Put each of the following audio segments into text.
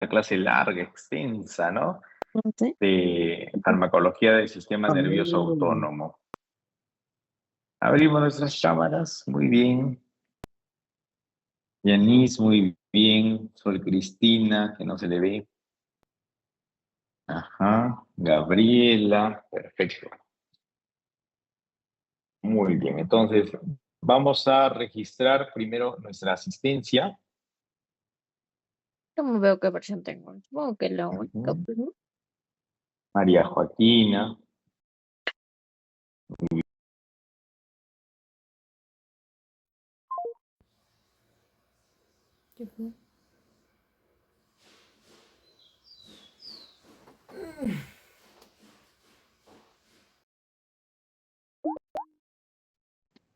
clase larga, extensa, ¿no? ¿Sí? De farmacología del sistema nervioso autónomo. Abrimos nuestras cámaras, muy bien. Yanis, muy bien. Sol Cristina, que no se le ve. Ajá. Gabriela, perfecto. Muy bien, entonces vamos a registrar primero nuestra asistencia. ¿Cómo veo qué versión tengo? Supongo que la única, Ujú. pues, ¿no? María Joaquina. Ujú.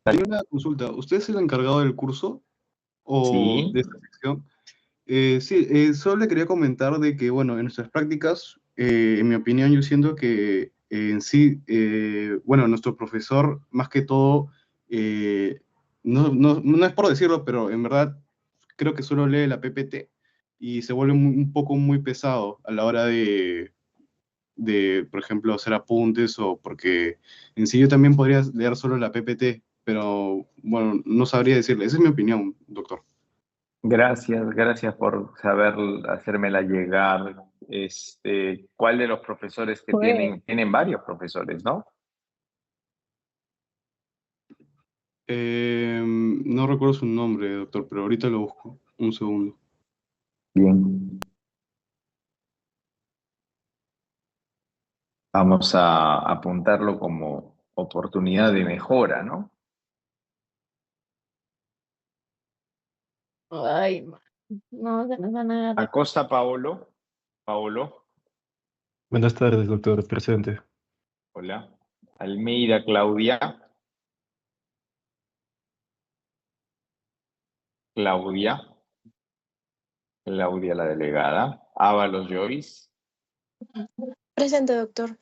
Hay una consulta. ¿Usted es el encargado del curso o Sí, de esta sección? Sí, solo le quería comentar de que, bueno, en nuestras prácticas, en mi opinión, yo siento que en sí, bueno, nuestro profesor, más que todo, no es por decirlo, pero en verdad creo que solo lee la PPT y se vuelve un poco muy pesado a la hora por ejemplo, hacer apuntes o porque en sí yo también podría leer solo la PPT, pero bueno, no sabría decirle. Esa es mi opinión, doctor. gracias por saber hacérmela llegar. ¿Cuál de los profesores que Pues, tienen varios profesores, ¿no? No recuerdo su nombre, doctor, pero ahorita lo busco. Un segundo. Bien. Vamos a apuntarlo como oportunidad de mejora, ¿no? ay, no, se nos van a agarrar. Acosta Paolo. Paolo, Buenas tardes, doctor. Presente. hola. Almeida Claudia. Claudia. Claudia la delegada. Ábalos Joyce. Presente, doctor.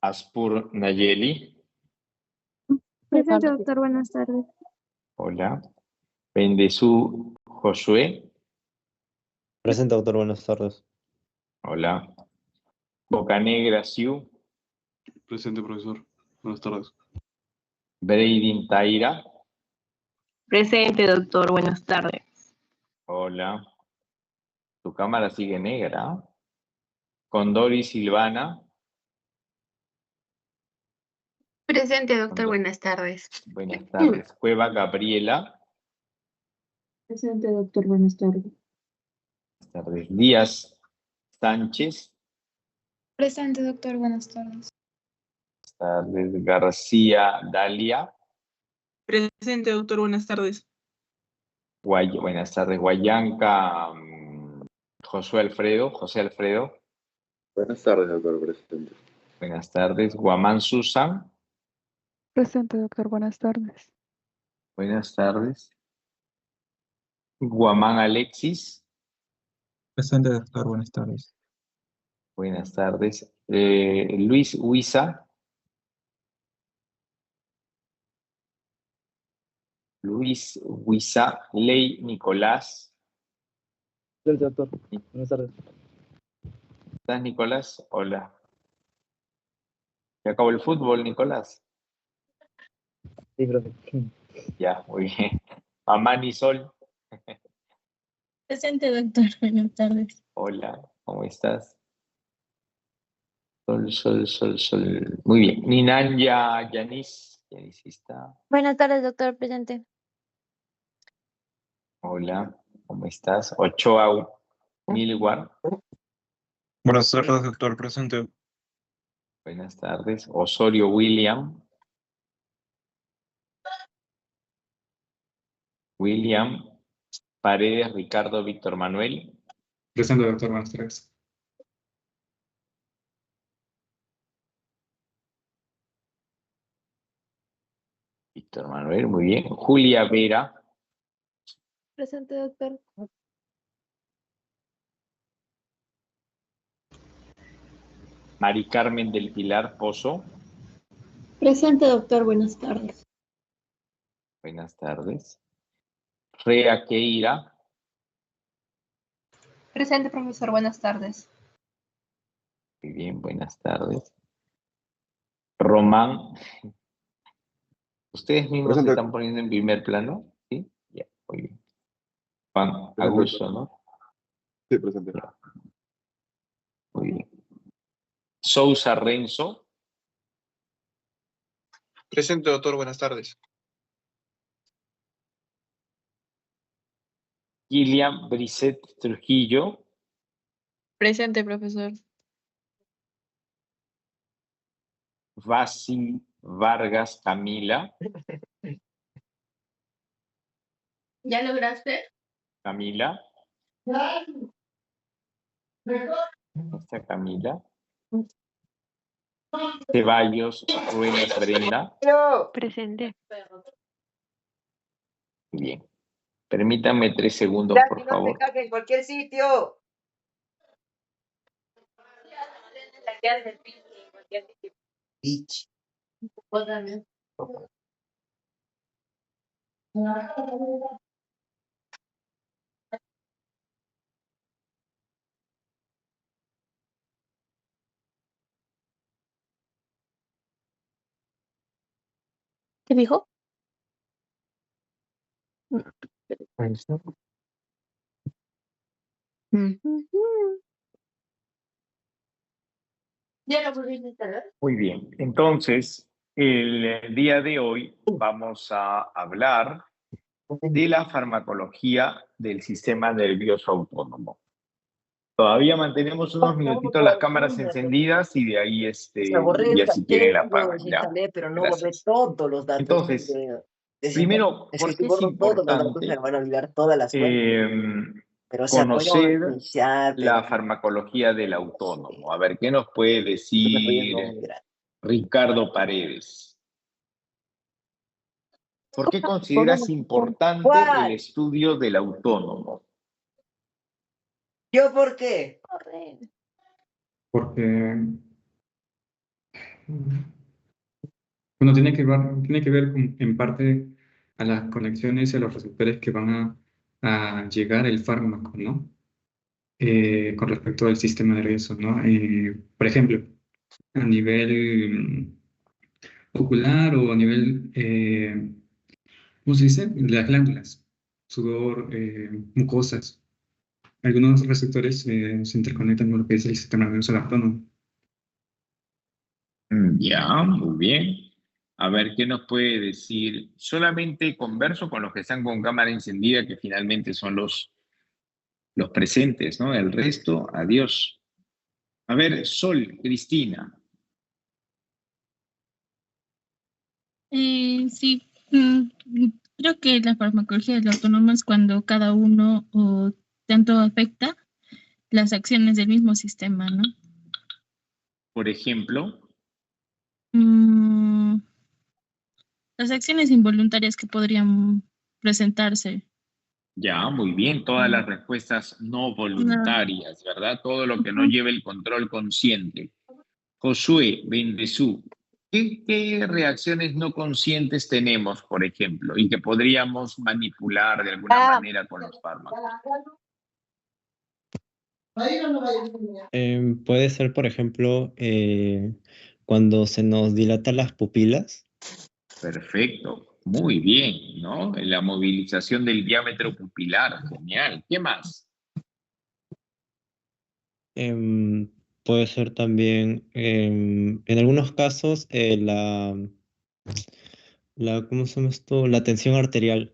Aspur Nayeli. Presente, doctor, buenas tardes. Hola. Bendezú Josué. Presente, doctor, buenas tardes. Hola. Bocanegra Siu. Presente, profesor. Buenas tardes. Breidin Taira. Presente, doctor. Buenas tardes. Hola. Tu cámara sigue negra. Condori Silvana. Presente, doctor. Condo- Buenas tardes. Buenas tardes. Cueva Gabriela. Presente, doctor, buenas tardes. Buenas tardes. Díaz Sánchez. Presente, doctor. Buenas tardes. Buenas tardes. García Dalia. Presente, doctor. Buenas tardes. Buenas tardes. Guayanca José Alfredo. Buenas tardes, doctor presidente. Buenas tardes. Guamán Susan. Presente, doctor, buenas tardes. Buenas tardes. Guamán Alexis. Presente, doctor. Buenas tardes. Buenas tardes. Luis Huiza. Luis Huiza. Ley Nicolás. Presente, doctor. Buenas tardes. ¿Estás, Nicolás? Hola. ¿Se acabó el fútbol, Nicolás? Sí, profe. Ya, muy bien. Amani Sol. Presente, doctor. Buenas tardes. Hola, ¿cómo estás? Sol. Muy bien. Ninanya Yanis. Yanis está. Buenas tardes, doctor, presente. Hola, ¿cómo estás? Ochoa Milward. Buenas tardes, doctor. Presente. Buenas tardes. Osorio William. William. Paredes Ricardo Víctor Manuel. Presente, doctor. Buenas tardes. Víctor Manuel, muy bien. Julia Vera. Presente, doctor. Mari Carmen del Pilar Pozo. Presente, doctor, buenas tardes. Buenas tardes. Rea Keira. Presente, profesor. Buenas tardes. Muy bien, buenas tardes. Román, ¿ustedes mismos se Presente. están poniendo en primer plano? ¿Sí? Ya, muy bien. Juan Presente, Augusto, ¿no? Sí, presente. Muy bien. Sousa Renzo, Presente, doctor. Buenas tardes. Gillian Brisset Trujillo, Presente, profesor. Vasil Vargas Camila. ¿Ya lograste? Camila. Esta Camila. Ceballos Ruelas Brenda. Presente. Bien. Permítanme 3 segundos, por favor. en cualquier sitio. Bitch. ¿Qué dijo? ¿Ya lo pudiste instalar? Muy bien. Entonces, el día de hoy vamos a hablar de la farmacología del sistema nervioso autónomo. Todavía mantenemos unos minutitos las cámaras encendidas y de ahí ya si quieren la apagan. ¿Ya? Pero no borré Gracias. todos los datos. Entonces, primero, Es ¿por que qué si es borro todos los datos importante me van a olvidar todas las cuentas. Pero o sea, podríamos conocer iniciar, pero la farmacología del autónomo? A ver, ¿qué nos puede me podías decir nombrar. Ricardo Paredes? ¿Por qué consideras importante el ¿Cuál? estudio del autónomo? ¿Yo por qué? Corre. Porque, bueno, tiene que ver en parte a las conexiones y a los receptores que van a llegar el fármaco, ¿no? Con respecto al sistema nervioso, ¿no? Por ejemplo, a nivel ocular o a nivel, ¿cómo se dice? De las glándulas, sudor, mucosas. Algunos receptores se interconectan con lo que es el sistema nervioso autónomo. Ya, muy bien. A ver, ¿qué nos puede decir? Solamente converso con los que están con cámara encendida, que finalmente son los presentes, ¿no? El resto, adiós. A ver, Sol, Cristina. Sí, creo que la farmacología del autónomo es cuando cada uno o tanto afecta las acciones del mismo sistema, ¿no? Por ejemplo, Mm, las acciones involuntarias que podrían presentarse. ya, muy bien, todas las respuestas no No. voluntarias, ¿verdad? Todo lo que no Ujú. lleve el control consciente. Josué Bendezú, ¿qué reacciones no conscientes tenemos, por ejemplo, y que podríamos manipular de alguna manera con los fármacos? Puede ser, por ejemplo, cuando se nos dilatan las pupilas. Perfecto, muy bien, ¿no? La movilización del diámetro pupilar, genial. ¿Qué más? Puede ser también, en algunos casos, ¿cómo se llama esto? La tensión arterial.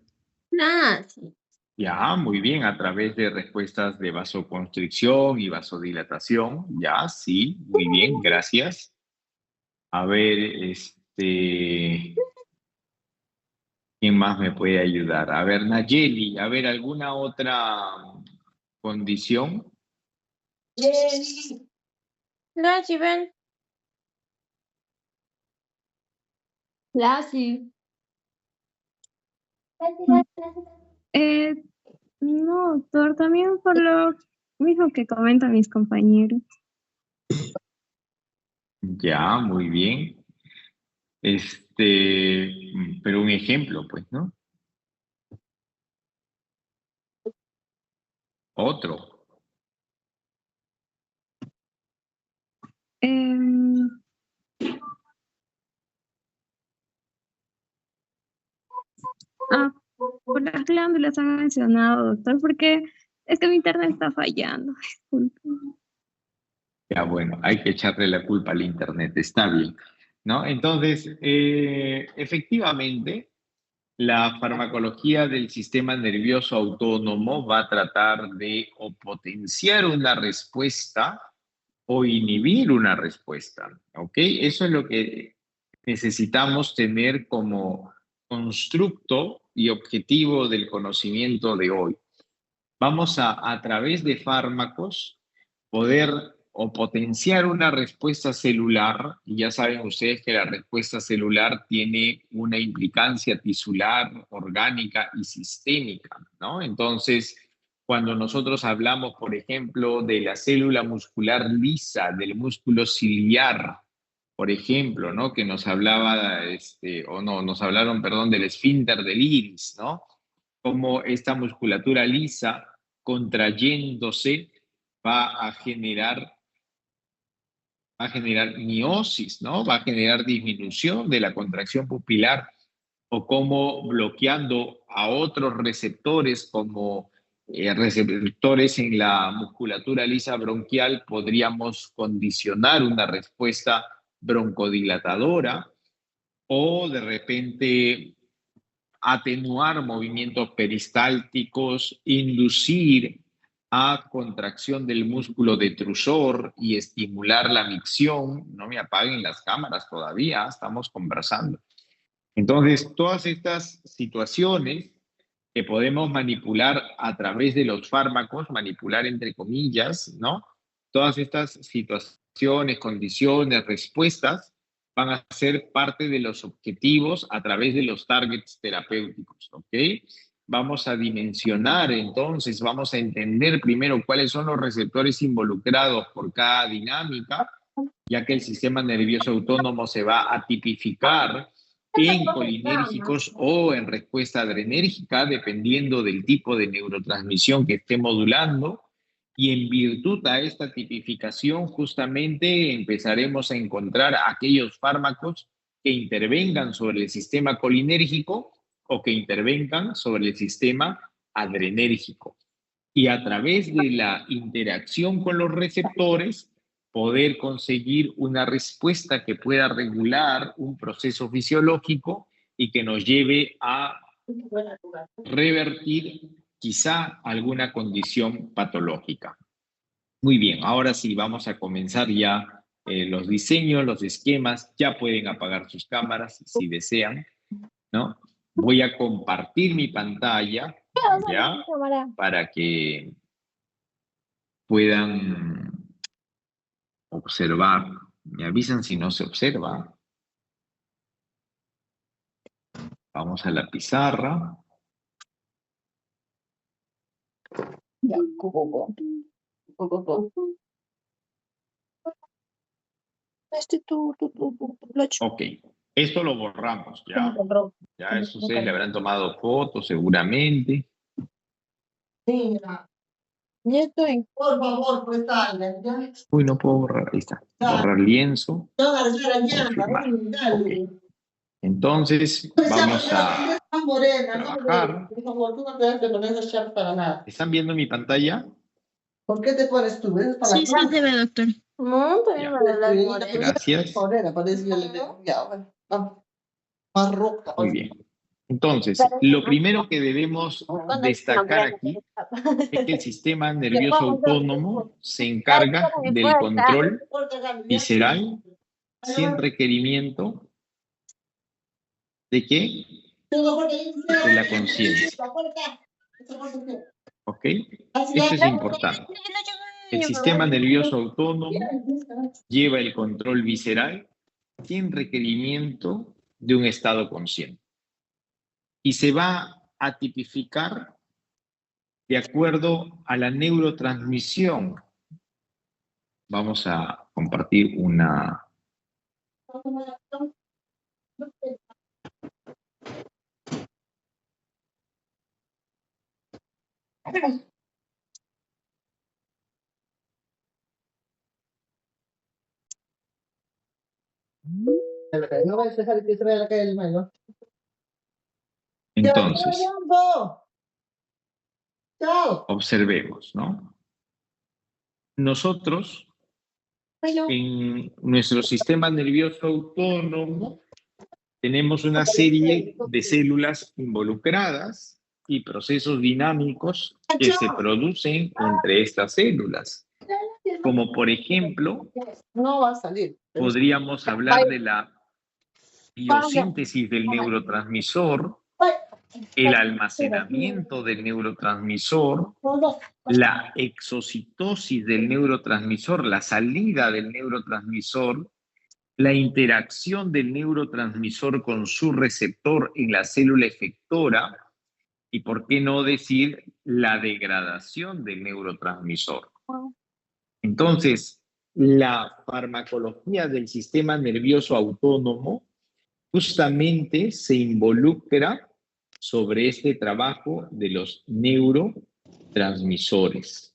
Ah, sí. Ya, muy bien, a través de respuestas de vasoconstricción y vasodilatación. Ya, sí, muy bien, gracias. A ver, ¿quién más me puede ayudar? A ver, Nayeli, a ver, ¿alguna otra condición? Gracias, ven. Lassie. No, doctor, también por lo mismo que comentan mis compañeros. Ya, muy bien. Pero un ejemplo, pues, ¿no? Otro. Em, por las glándulas han mencionado, doctor, porque es que mi internet está fallando. Disculpe. Ya, bueno, hay que echarle la culpa al Internet, está bien, ¿no? Entonces, efectivamente, la farmacología del sistema nervioso autónomo va a tratar de o potenciar una respuesta o inhibir una respuesta, ¿ok? Eso es lo que necesitamos tener como constructo y objetivo del conocimiento de hoy. Vamos a través de fármacos, poder o potenciar una respuesta celular, y ya saben ustedes que la respuesta celular tiene una implicancia tisular, orgánica y sistémica, ¿no? Entonces, cuando nosotros hablamos, por ejemplo, de la célula muscular lisa, del músculo ciliar, por ejemplo, ¿no? Que nos hablaba, o no, nos hablaron, perdón, del esfínter del iris, ¿no? Como esta musculatura lisa contrayéndose va a generar miosis, ¿no? Va a generar disminución de la contracción pupilar o como bloqueando a otros receptores como receptores en la musculatura lisa bronquial podríamos condicionar una respuesta broncodilatadora o de repente atenuar movimientos peristálticos, inducir a contracción del músculo detrusor y estimular la micción. No me apaguen las cámaras todavía, estamos conversando. Entonces, todas estas situaciones que podemos manipular a través de los fármacos, manipular entre comillas, ¿no? Todas estas situaciones, condiciones, respuestas, van a ser parte de los objetivos a través de los targets terapéuticos, ¿ok? Vamos a dimensionar entonces, vamos a entender primero cuáles son los receptores involucrados por cada dinámica, ya que el sistema nervioso autónomo se va a tipificar en colinérgicos o en respuesta adrenérgica, dependiendo del tipo de neurotransmisión que esté modulando. Y en virtud a esta tipificación, justamente empezaremos a encontrar aquellos fármacos que intervengan sobre el sistema colinérgico o que intervengan sobre el sistema adrenérgico. Y a través de la interacción con los receptores, poder conseguir una respuesta que pueda regular un proceso fisiológico y que nos lleve a revertir quizá alguna condición patológica. Muy bien, ahora sí, vamos a comenzar ya los diseños, los esquemas. Ya pueden apagar sus cámaras si desean, ¿no? Voy a compartir mi pantalla, ¿ya? Para que puedan observar. Me avisan si no se observa. Vamos a la pizarra. Ok, esto lo borramos, ¿ya? Ya eso ustedes le habrán tomado fotos seguramente. Por favor, pues dale. Uy, no puedo borrar, ahí está. Borrar lienzo. Confirmar. Ok. Entonces, vamos a trabajar. Por favor, tú no te debes de poner esa chapa para nada. ¿Están viendo mi pantalla? ¿Por qué te pones tú? ¿Es para Sí, sí, debe, doctor. No, todavía Ya. me da la morena. Gracias. Morena, parece que le ya, bueno. Más roja. Muy bien. Entonces, lo primero que debemos destacar aquí es que el sistema nervioso autónomo se encarga del control visceral sin requerimiento de qué? De la conciencia. ¿Ok? Esto es importante. El sistema nervioso autónomo lleva el control visceral sin requerimiento de un estado consciente. Y se va a tipificar de acuerdo a la neurotransmisión. Vamos a compartir una... No vais a dejar que se vaya a la calle del mayo. Entonces, Chao. observemos, ¿no? Nosotros, en nuestro sistema nervioso autónomo, tenemos una serie de células involucradas y procesos dinámicos que se producen entre estas células. Como por ejemplo, No va a salir. podríamos hablar de la biosíntesis del neurotransmisor, el almacenamiento del neurotransmisor, la exocitosis del neurotransmisor, la salida del neurotransmisor, la interacción del neurotransmisor con su receptor en la célula efectora y, por qué no decir, la degradación del neurotransmisor. Entonces, la farmacología del sistema nervioso autónomo justamente se involucra sobre este trabajo de los neurotransmisores.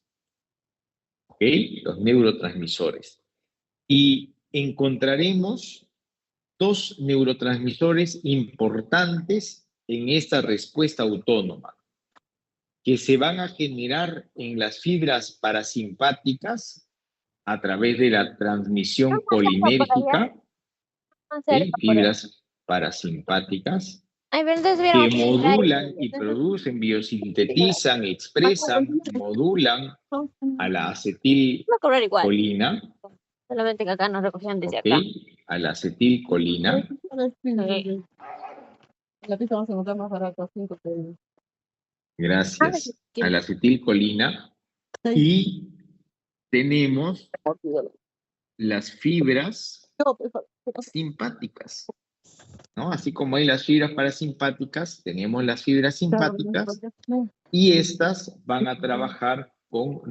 ¿Ok? Los neurotransmisores. Y encontraremos dos neurotransmisores importantes en esta respuesta autónoma, que se van a generar en las fibras parasimpáticas a través de la transmisión colinérgica, fibras parasimpáticas, que modulan y producen, biosintetizan, expresan, modulan a la acetilcolina, Solamente que acá nos recogían desde ¿ok? acá. A la acetilcolina, La pizza vamos a encontrar más barato, 5 pesos. gracias, a la acetilcolina, y tenemos las fibras simpáticas, ¿no? Así como hay las fibras parasimpáticas, tenemos las fibras simpáticas y estas van a trabajar con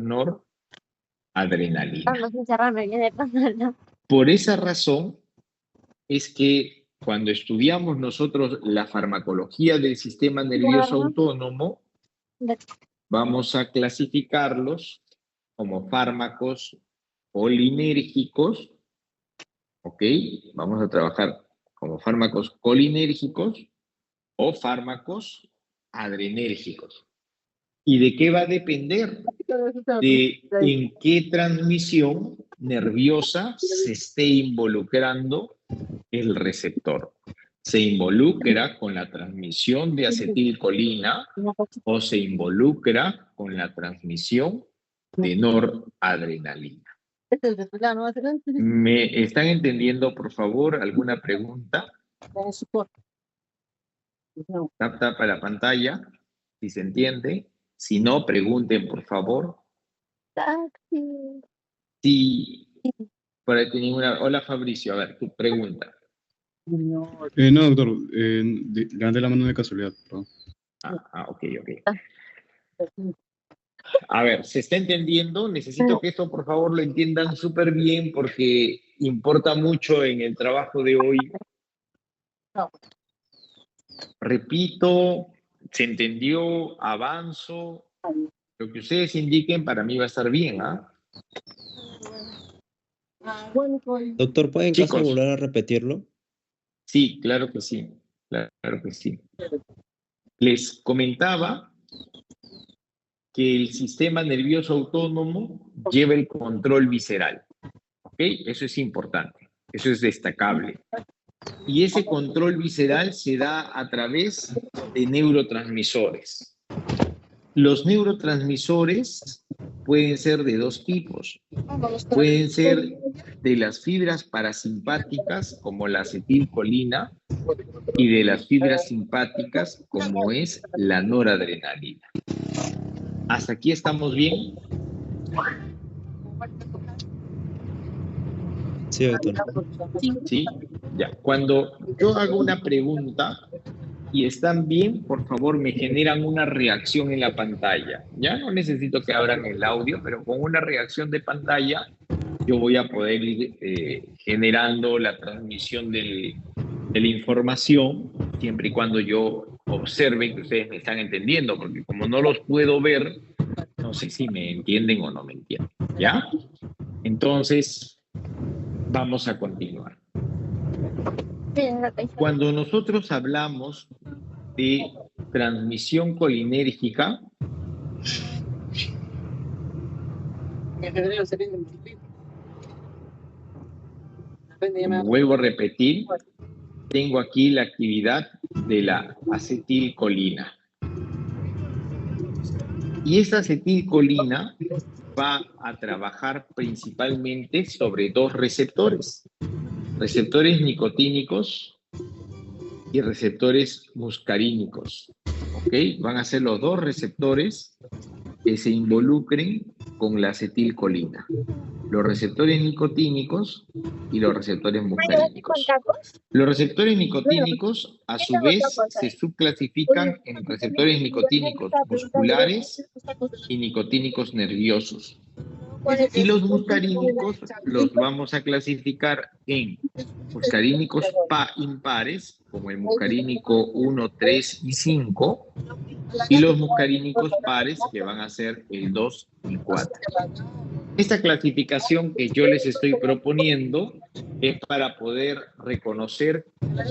noradrenalina. Vamos a encerrarme bien de pasar. Por esa razón es que cuando estudiamos nosotros la farmacología del sistema nervioso autónomo, vamos a clasificarlos como fármacos colinérgicos, ¿ok? Vamos a trabajar como fármacos colinérgicos o fármacos adrenérgicos. ¿Y de qué va a depender? De en qué transmisión nerviosa se esté involucrando el receptor. ¿Se involucra con la transmisión de acetilcolina o se involucra con la transmisión de noradrenalina? ¿Me están entendiendo, por favor? ¿Alguna pregunta? Tap a la pantalla, si se entiende. Si no, pregunten, por favor. Sí. Por ahí tenía una... Hola, Fabricio. A ver, tu pregunta. No, doctor. Levanté la mano de casualidad. Perdón. Ok. A ver, ¿se está entendiendo? Necesito que esto, por favor, lo entiendan súper bien porque importa mucho en el trabajo de hoy. Repito, ¿se entendió? Avanzo. Lo que ustedes indiquen para mí va a estar bien, ¿ah? Doctor, ¿puede en caso volver a repetirlo? Sí, claro que sí. Claro que sí. Les comentaba que el sistema nervioso autónomo lleva el control visceral. ¿Ok? Eso es importante. Eso es destacable. Y ese control visceral se da a través de neurotransmisores. Los neurotransmisores pueden ser de dos tipos. Pueden ser de las fibras parasimpáticas, como la acetilcolina, y de las fibras simpáticas, como es la noradrenalina. ¿Hasta aquí estamos bien? Sí, doctor. ¿Sí? Ya. Cuando yo hago una pregunta y están bien, por favor, me generan una reacción en la pantalla. Ya no necesito que abran el audio, pero con una reacción de pantalla yo voy a poder ir generando la transmisión de la información, siempre y cuando yo observe que ustedes me están entendiendo, porque como no los puedo ver, no sé si me entienden o no me entienden. ¿Ya? Entonces, vamos a continuar. Cuando nosotros hablamos de transmisión colinérgica, como vuelvo a repetir, tengo aquí la actividad de la acetilcolina. Y esta acetilcolina va a trabajar principalmente sobre dos receptores nicotínicos y receptores muscarínicos. ¿Ok? Van a ser los dos receptores que se involucren con la acetilcolina. Los receptores nicotínicos y los receptores muscarínicos. Los receptores nicotínicos, a su vez, se subclasifican en receptores nicotínicos musculares y nicotínicos nerviosos. Y los muscarínicos los vamos a clasificar en muscarínicos impares, como el muscarínico 1, 3 y 5, y los muscarínicos pares, que van a ser el 2 y 4. Esta clasificación que yo les estoy proponiendo es para poder reconocer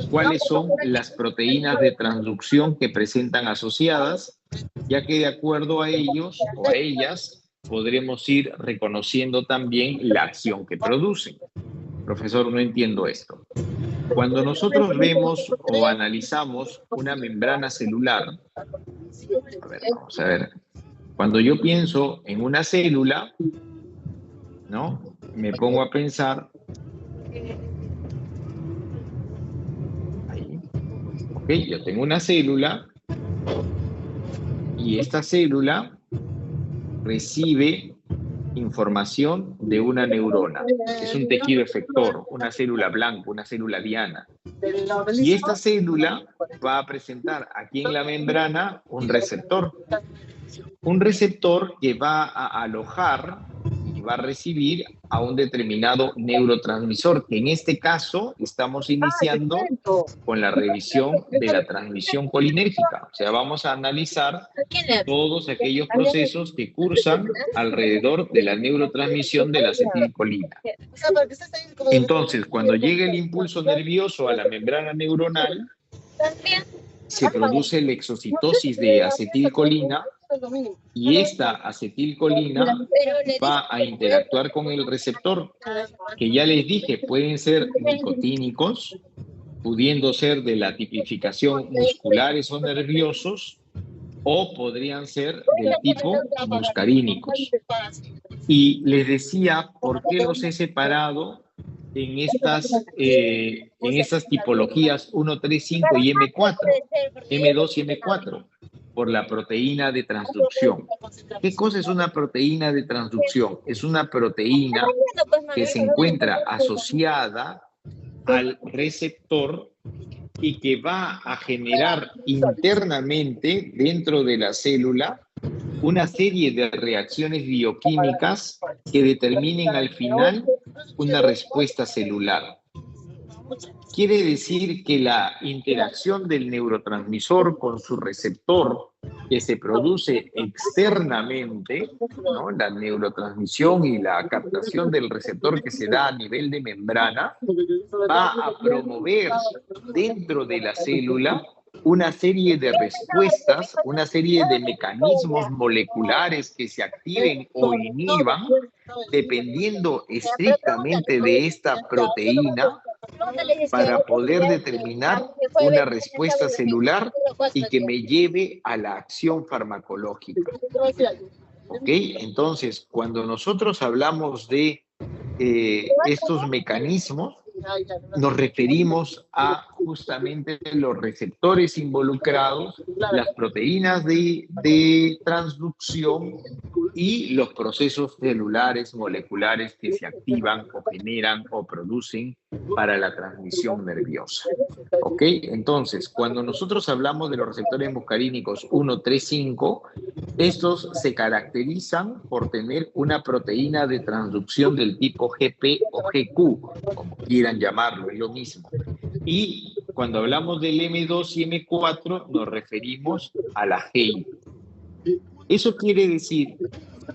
cuáles son las proteínas de transducción que presentan asociadas, ya que de acuerdo a ellos o a ellas podremos ir reconociendo también la acción que producen. Profesor, no entiendo esto. Cuando nosotros vemos o analizamos una membrana celular, vamos a ver, cuando yo pienso en una célula, ¿no? Me pongo a pensar, ahí, ok, yo tengo una célula y esta célula recibe información de una neurona. Es un tejido efector, una célula blanca, una célula diana. Y esta célula va a presentar aquí en la membrana un receptor. Un receptor que va a alojar y va a recibir a un determinado neurotransmisor, que en este caso estamos iniciando con la revisión de la transmisión colinérgica. O sea, vamos a analizar todos aquellos procesos que cursan alrededor de la neurotransmisión de la acetilcolina. Entonces, cuando llega el impulso nervioso a la membrana neuronal, se produce la exocitosis de acetilcolina y esta acetilcolina va a interactuar con el receptor, que ya les dije, pueden ser nicotínicos, pudiendo ser de la tipificación musculares o nerviosos, o podrían ser del tipo muscarínicos. Y les decía por qué los he separado en estas tipologías 1, 3, 5 y M4, M2 y M4, por la proteína de transducción. ¿Qué cosa es una proteína de transducción? Es una proteína que se encuentra asociada al receptor y que va a generar internamente dentro de la célula una serie de reacciones bioquímicas que determinen al final una respuesta celular. Quiere decir que la interacción del neurotransmisor con su receptor, que se produce externamente, ¿no? La neurotransmisión y la captación del receptor que se da a nivel de membrana, va a promover dentro de la célula una serie de respuestas, una serie de mecanismos moleculares que se activen o inhiban, dependiendo estrictamente de esta proteína, para poder determinar una respuesta celular y que me lleve a la acción farmacológica. ¿Ok? Entonces, cuando nosotros hablamos de estos mecanismos, nos referimos a justamente los receptores involucrados, las proteínas de transducción y los procesos celulares, moleculares que se activan o generan o producen para la transmisión nerviosa. ¿Ok? Entonces, cuando nosotros hablamos de los receptores muscarínicos 1, 3, 5, estos se caracterizan por tener una proteína de transducción del tipo GP o GQ, como quieran llamarlo, es lo mismo. Y cuando hablamos del M2 y M4, nos referimos a la GI. Eso quiere decir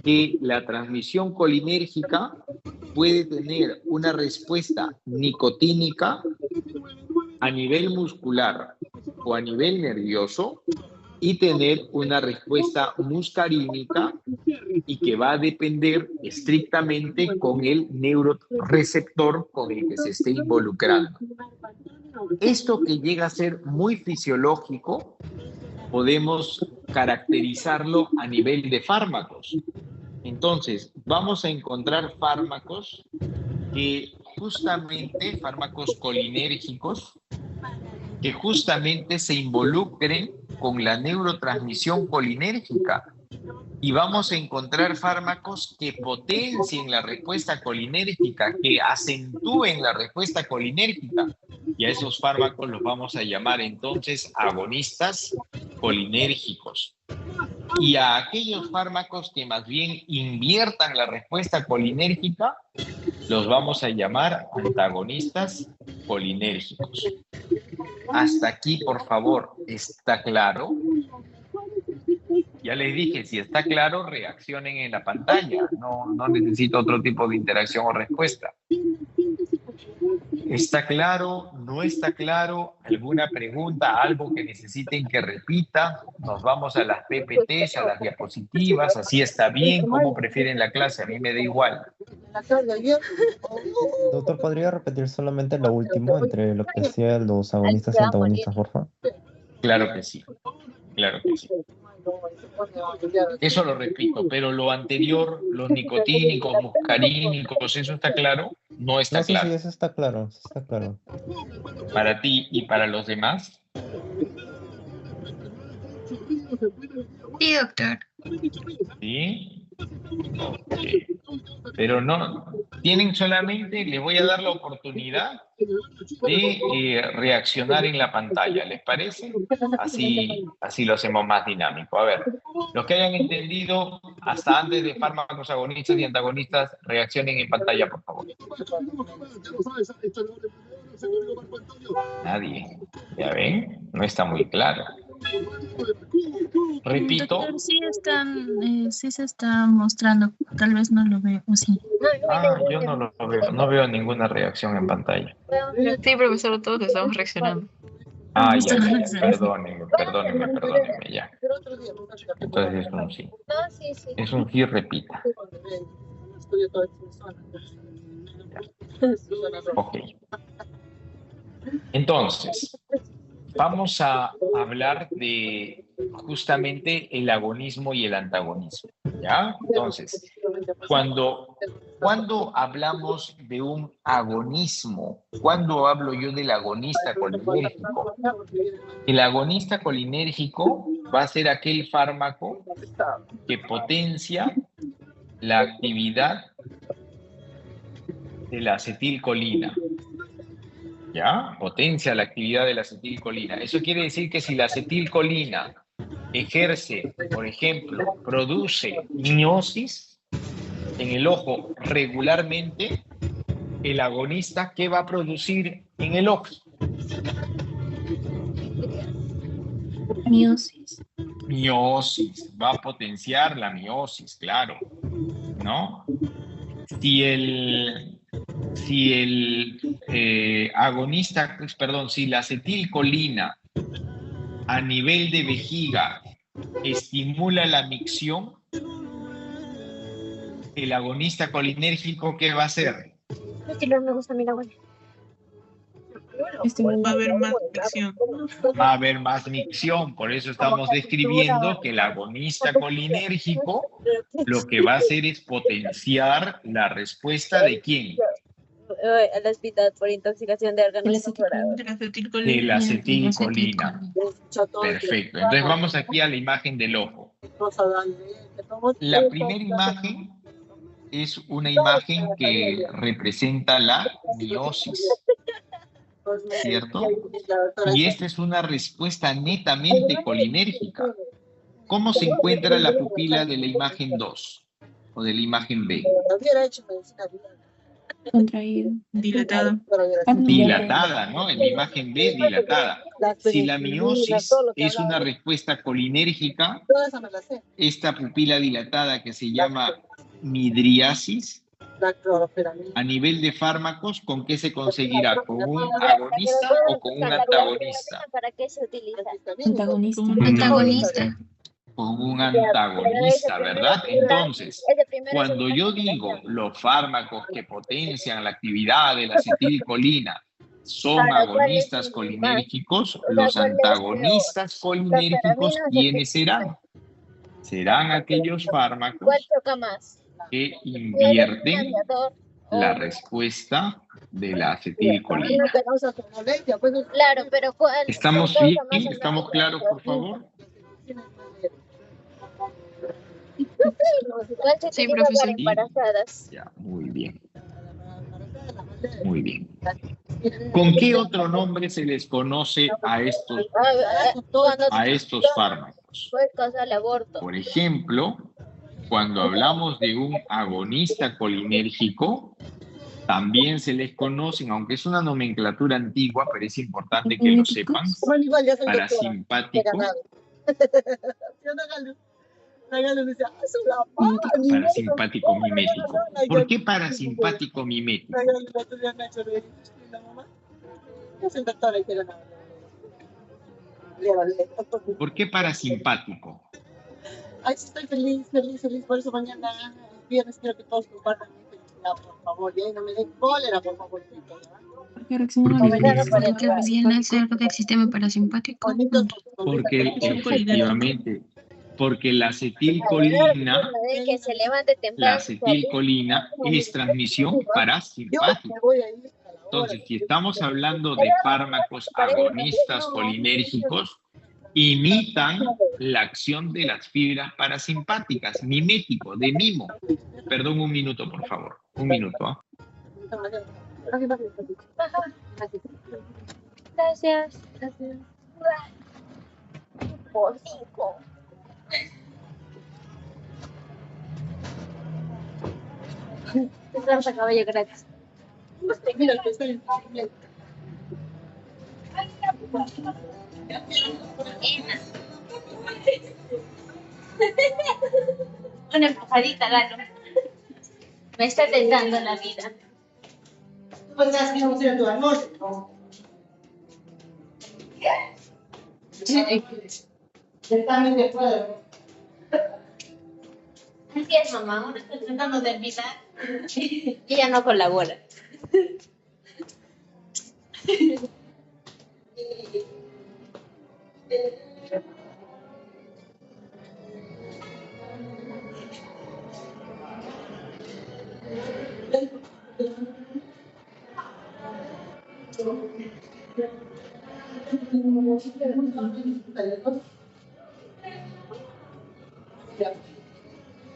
que la transmisión colinérgica puede tener una respuesta nicotínica a nivel muscular o a nivel nervioso y tener una respuesta muscarínica y que va a depender estrictamente con el neuroreceptor con el que se esté involucrando. Esto que llega a ser muy fisiológico, podemos caracterizarlo a nivel de fármacos. Entonces, vamos a encontrar fármacos que justamente, fármacos colinérgicos, que justamente se involucren con la neurotransmisión colinérgica. Y vamos a encontrar fármacos que potencien la respuesta colinérgica, que acentúen la respuesta colinérgica. Y a esos fármacos los vamos a llamar entonces agonistas colinérgicos. Y a aquellos fármacos que más bien inviertan la respuesta colinérgica, los vamos a llamar antagonistas colinérgicos. Hasta aquí, por favor, ¿está claro? Ya les dije, si está claro, reaccionen en la pantalla. No necesito otro tipo de interacción o respuesta. ¿Está claro? ¿No está claro? ¿Alguna pregunta? ¿Algo que necesiten que repita? Nos vamos a las PPTs, a las diapositivas. ¿Así está bien? ¿Cómo prefieren la clase? A mí me da igual. Doctor, ¿podría repetir solamente lo último entre lo que decían los agonistas y antagonistas, por favor? Claro que sí. Claro que sí. Eso lo repito, pero lo anterior, los nicotínicos, muscarínicos, ¿eso está claro? No está claro. Sí, eso está claro, está claro. ¿Para ti y para los demás? Sí, doctor. ¿Sí? Ok. Pero no, tienen solamente, les voy a dar la oportunidad de reaccionar en la pantalla, ¿les parece? Así lo hacemos más dinámico. A ver, los que hayan entendido hasta antes de fármacos agonistas y antagonistas, reaccionen en pantalla, por favor. Nadie. ¿Ya ven? No está muy claro. Repito. Doctor, sí se está mostrando, tal vez no lo veo, o sí. Yo no lo veo, no veo ninguna reacción en pantalla. Sí, profesor, todos estamos reaccionando. Ya, perdónenme, ya. Entonces es un sí. Es un sí, repita. Ok. Entonces, vamos a hablar de justamente el agonismo y el antagonismo, ¿ya? Entonces, cuando hablamos de un agonismo, ¿cuándo hablo yo del agonista colinérgico? El agonista colinérgico va a ser aquel fármaco que potencia la actividad de la acetilcolina. ¿Ya? Potencia la actividad de la acetilcolina. Eso quiere decir que si la acetilcolina ejerce, por ejemplo, produce miosis en el ojo regularmente, el agonista, ¿qué va a producir en el ojo? Miosis. Miosis. Va a potenciar la miosis, claro. ¿No? Si la acetilcolina a nivel de vejiga estimula la micción, el agonista colinérgico, ¿qué va a hacer? Me gusta mi abuela. Va a haber más micción. Va a haber más micción, por eso estamos describiendo que el agonista colinérgico lo que va a hacer es potenciar la respuesta de ¿quién? A la hospital por intoxicación de órganos de la acetilcolina. Perfecto. Entonces vamos aquí a la imagen del ojo. La primera imagen es una imagen que representa la miosis, ¿cierto? Y esta es una respuesta netamente colinérgica. ¿Cómo se encuentra la pupila de la imagen 2 o de la imagen B? Contraído. Dilatada. Dilatada, ¿no? En la imagen B, dilatada. Si la miosis es una respuesta colinérgica, esta pupila dilatada que se llama midriasis La clorofenamina. A nivel de fármacos, ¿con qué se conseguirá? ¿Con un agonista o con un antagonista? ¿Para qué se utiliza? Antagonista. Antagonista. Con un antagonista, ¿verdad? Entonces, cuando yo digo los fármacos que potencian la actividad de la acetilcolina son agonistas colinérgicos, los antagonistas colinérgicos, ¿quiénes serán? Serán aquellos fármacos ¿Cuál choca más? que invierten la respuesta de la acetilcolina. Claro, pero ¿cuál? ¿Estamos bien? ¿Estamos claros, por favor? ¿Cuál se Sí, utiliza profesor. para embarazadas? Ya, muy bien. Muy bien. ¿Con qué otro nombre se les conoce a estos fármacos? Pues causa el aborto. Por ejemplo, cuando hablamos de un agonista colinérgico, también se les conocen, aunque es una nomenclatura antigua, pero es importante que lo sepan, parasimpático, parasimpático mimético. ¿Por qué parasimpático mimético? ¿Por qué parasimpático? Ay, sí, estoy feliz. Por eso mañana, el viernes, quiero que todos compartan mi felicidad, por favor. Y ahí no me den cólera, por favor. Porque viene a ser del sistema parasimpático. Porque efectivamente, porque la acetilcolina, Que se levante la temprano. acetilcolina es transmisión parasimpática. Entonces, si estamos hablando de fármacos agonistas colinérgicos, imitan la acción de las fibras parasimpáticas, mimético, de mimo. Perdón, un minuto, por favor. Un minuto. ¿Ah? Gracias. Por 5. Te traes a cabello gratis. Mira, que está en Una empujadita, Lalo. Me está tentando la vida. Tú pensabas que íbamos a ir a tu almuerzo, ¿no? Totalmente de acuerdo. Así es, mamá. Ahora estoy tratando de olvidar. Y ella no colabora.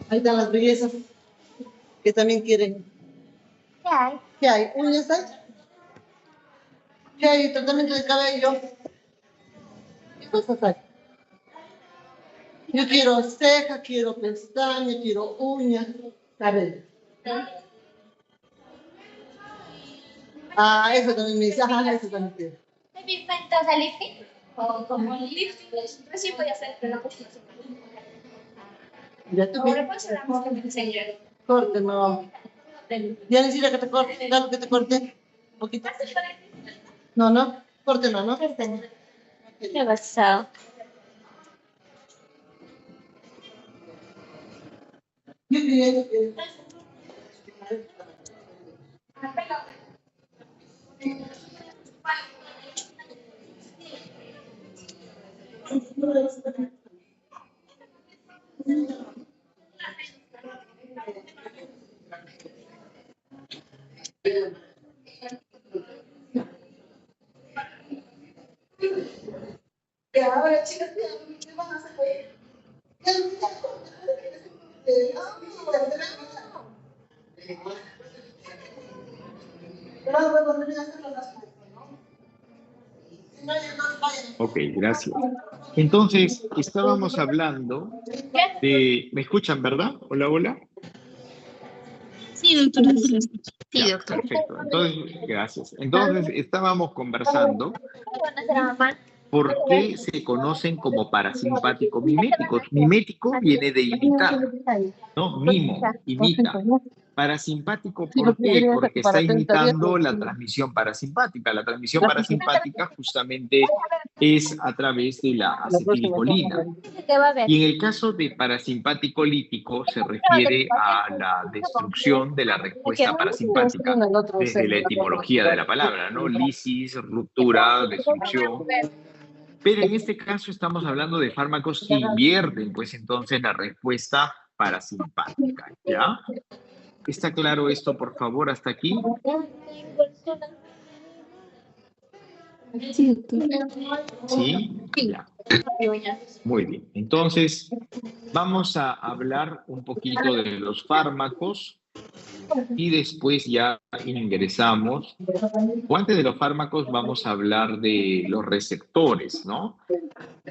Ahí están las bellezas que también quieren. ¿Qué hay? ¿Qué hay? ¿Uñas hay? ¿Qué hay? Tratamiento de cabello. ¿Qué cosas hay? Yo quiero ceja, quiero pestaña, quiero uñas, cabello. Ah, eso también me dice. Ajá, eso también quiero. ¿Te pintas a lifting? O como lifting. Pues sí voy a hacer, pero no puedo hacer. Ya tú Ahora pues cerramos que me enseñan. corte, no. Ya necesita que te corte, dale que te corte. Un poquito. No, corte no. ¿Qué ha pasado? Y ahora, chicas, ¿qué van a hacer? Ok, gracias. Entonces, estábamos hablando de... ¿Me escuchan, verdad? Hola, hola. Sí, doctora, se la escucha. Sí, Ya, doctor. perfecto. Entonces, gracias. Entonces, estábamos conversando por qué se conocen como parasimpáticos miméticos. Mimético viene de imitar, ¿no? Mimo, imita. Parasimpático, Sí, ¿por porque qué? debería ser Porque está para 30 días, imitando la sí. transmisión parasimpática. La transmisión parasimpática justamente es a través de la La próxima acetilcolina. semana. ¿Qué va a haber? Y en el caso de parasimpático lítico se refiere a la destrucción de la respuesta parasimpática desde la etimología de la palabra, ¿no? Lisis, ruptura, destrucción. Pero en este caso estamos hablando de fármacos que invierten, pues entonces, la respuesta parasimpática, ¿ya? ¿Está claro esto, por favor, hasta aquí? Sí, doctor. ¿Sí? Ya. Muy bien. Entonces, vamos a hablar un poquito de los fármacos y después ya ingresamos. O antes de los fármacos vamos a hablar de los receptores, ¿no?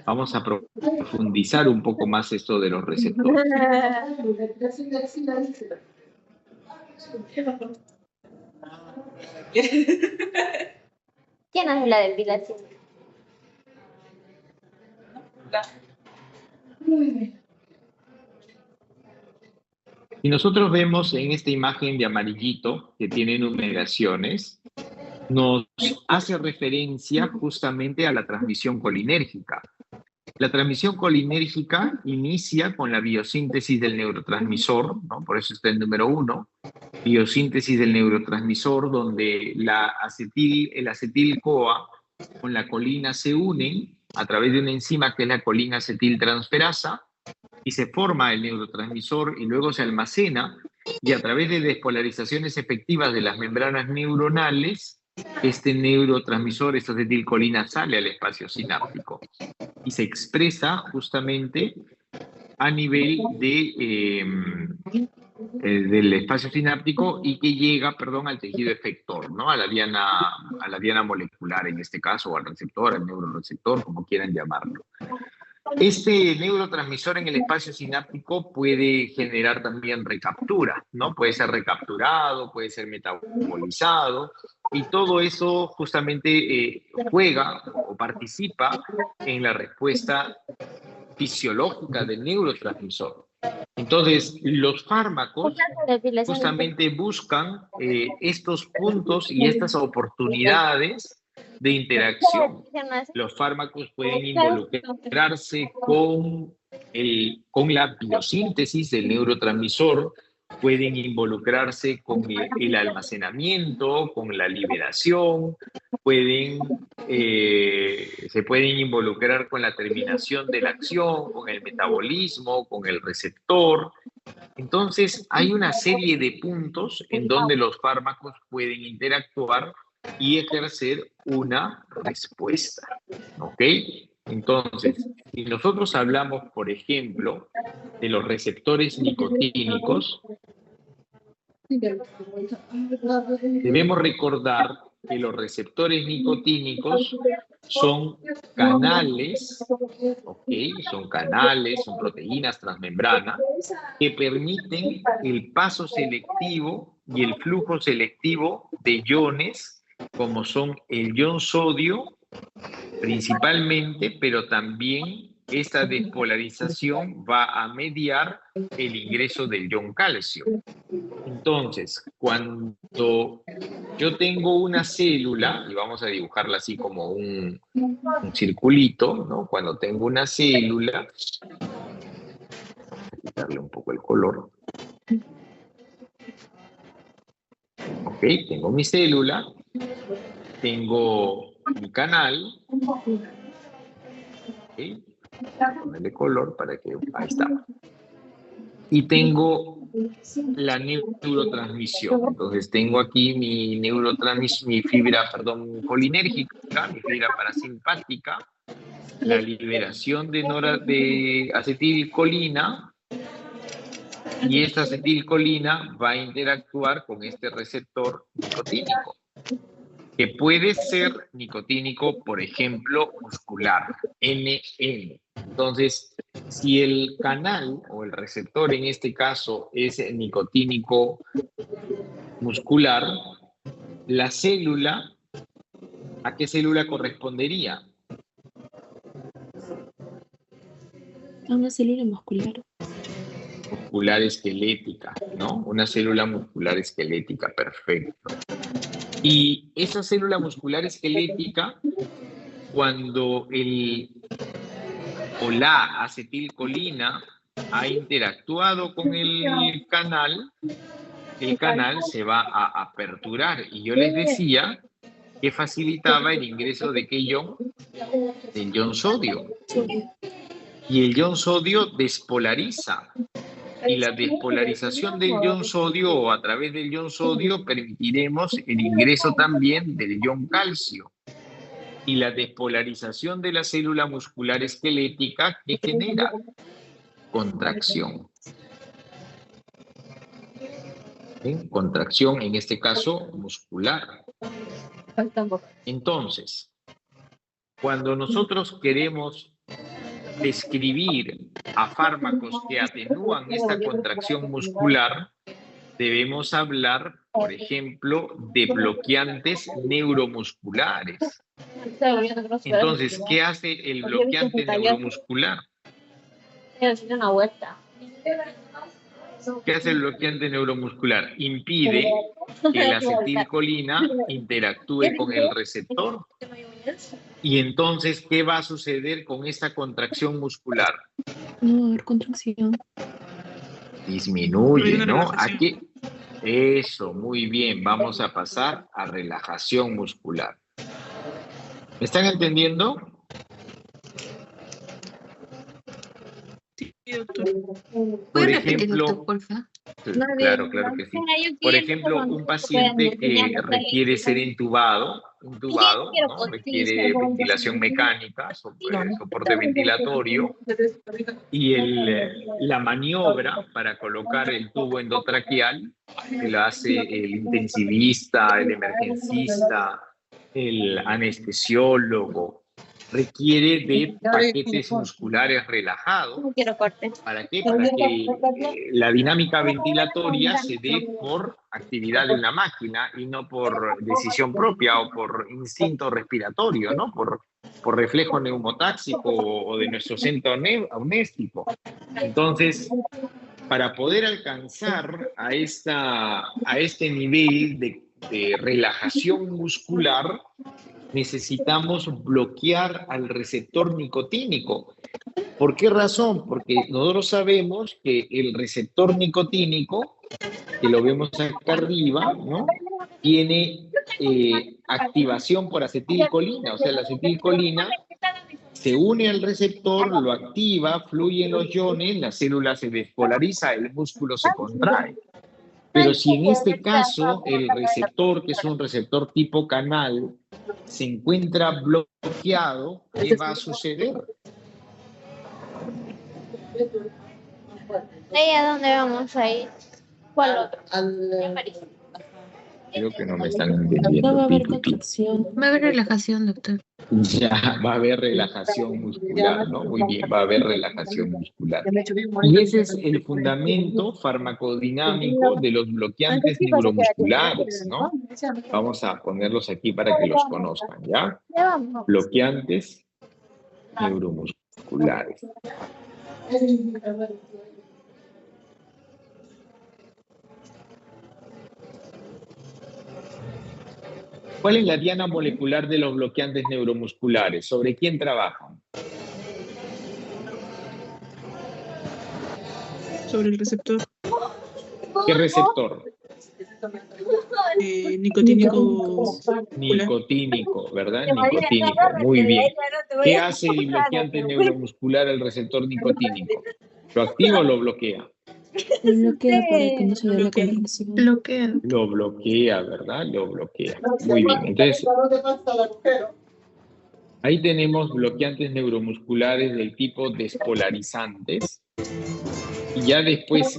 Vamos a profundizar un poco más esto de los receptores. ¿Quién hace la depilación? Y nosotros vemos en esta imagen de amarillito que tiene numeraciones, nos hace referencia justamente a la transmisión colinérgica. La transmisión colinérgica inicia con la biosíntesis del neurotransmisor, ¿no? Por eso está el número 1, biosíntesis del neurotransmisor, donde el acetil-CoA con la colina se unen a través de una enzima que es la colina acetiltransferasa, y se forma el neurotransmisor y luego se almacena, y a través de despolarizaciones efectivas de las membranas neuronales, este neurotransmisor, esta acetilcolina, sale al espacio sináptico y se expresa justamente a nivel del espacio sináptico y que llega, al tejido efector, ¿no? A la diana molecular en este caso, o al receptor, al neuroreceptor, como quieran llamarlo. Este neurotransmisor en el espacio sináptico puede generar también recaptura, ¿no? Puede ser recapturado, puede ser metabolizado, y todo eso justamente juega o participa en la respuesta fisiológica del neurotransmisor. Entonces, los fármacos justamente buscan estos puntos y estas oportunidades de interacción. Los fármacos pueden involucrarse con la biosíntesis del neurotransmisor, pueden involucrarse con el almacenamiento, con la liberación, se pueden involucrar con la terminación de la acción, con el metabolismo, con el receptor. Entonces, hay una serie de puntos en donde los fármacos pueden interactuar y ejercer una respuesta, ¿ok? Entonces, si nosotros hablamos, por ejemplo, de los receptores nicotínicos, debemos recordar que los receptores nicotínicos son canales, ¿ok? Son canales, son proteínas transmembrana que permiten el paso selectivo y el flujo selectivo de iones, como son el ion sodio, principalmente, pero también esta despolarización va a mediar el ingreso del ion calcio. Entonces, cuando yo tengo una célula, y vamos a dibujarla así como un circulito, ¿no? Cuando tengo una célula, voy a quitarle un poco el color. Ok, tengo mi célula, tengo mi canal, okay, ponerle color para que, ahí está. Y tengo la neurotransmisión. Entonces tengo aquí mi fibra, colinérgica, mi fibra parasimpática, la liberación de acetilcolina, y esta acetilcolina va a interactuar con este receptor nicotínico, que puede ser nicotínico, por ejemplo, muscular, NN. Entonces, si el canal o el receptor en este caso es nicotínico muscular, la célula, ¿a qué célula correspondería? A una célula muscular. Ok, muscular esquelética, ¿no? Una célula muscular esquelética, perfecto. Y esa célula muscular esquelética, cuando la acetilcolina ha interactuado con el canal se va a aperturar. Y yo les decía que facilitaba el ingreso de qué ion, del ion sodio. Y el ion sodio despolariza. Y la despolarización del ion sodio o a través del ion sodio permitiremos el ingreso también del ion calcio. Y la despolarización de la célula muscular esquelética, ¿qué genera? Contracción. ¿Sí? Contracción, en este caso, muscular. Entonces, cuando nosotros queremos describir a fármacos que atenúan esta contracción muscular, debemos hablar, por ejemplo, de bloqueantes neuromusculares. Entonces, ¿qué hace el bloqueante neuromuscular? Una vuelta. ¿Qué hace el bloqueante neuromuscular? Impide que la acetilcolina interactúe con el receptor. Y entonces, ¿qué va a suceder con esta contracción muscular? No va a haber contracción. Disminuye, ¿no? Aquí, eso, muy bien. Vamos a pasar a relajación muscular. ¿Me están entendiendo? ¿Puede repetir, doctor, por favor? Claro que sí. Por ejemplo, un paciente que requiere ser intubado, ¿no? Requiere ventilación mecánica, soporte ventilatorio, y la maniobra para colocar el tubo endotraqueal que lo hace el intensivista, el emergencista, el anestesiólogo, requiere de paquetes musculares relajados. ¿Para qué? Para que la dinámica ventilatoria se dé por actividad de una máquina y no por decisión propia o por instinto respiratorio, ¿no? Por reflejo neumotáxico o de nuestro centro aunéstico. Entonces, para poder alcanzar a este nivel de relajación muscular, necesitamos bloquear al receptor nicotínico. ¿Por qué razón? Porque nosotros sabemos que el receptor nicotínico, que lo vemos acá arriba, ¿no? Tiene activación por acetilcolina. O sea, la acetilcolina se une al receptor, lo activa, fluyen los iones, la célula se despolariza, el músculo se contrae. Pero si en este caso el receptor, que es un receptor tipo canal, se encuentra bloqueado, ¿qué va a suceder? ¿Ahí a dónde vamos a ir? ¿Cuál otro? Creo que no me están entendiendo. No va a haber contracción. Va a haber relajación, doctor. Ya, va a haber relajación muscular, ¿no? Muy bien, va a haber relajación muscular. Y ese es el fundamento farmacodinámico de los bloqueantes neuromusculares, ¿no? Vamos a ponerlos aquí para que los conozcan, ¿ya? Bloqueantes neuromusculares. ¿Cuál es la diana molecular de los bloqueantes neuromusculares? ¿Sobre quién trabajan? Sobre el receptor. ¿Qué receptor? Nicotínico. Nicotínico, ¿verdad? Nicotínico, muy bien. ¿Qué hace el bloqueante neuromuscular al receptor nicotínico? ¿Lo activa o lo bloquea? Lo bloquea para que no se vea la contracción. Lo bloquea, ¿verdad? Lo bloquea. Muy bien. Entonces, ahí tenemos bloqueantes neuromusculares del tipo despolarizantes. Y ya después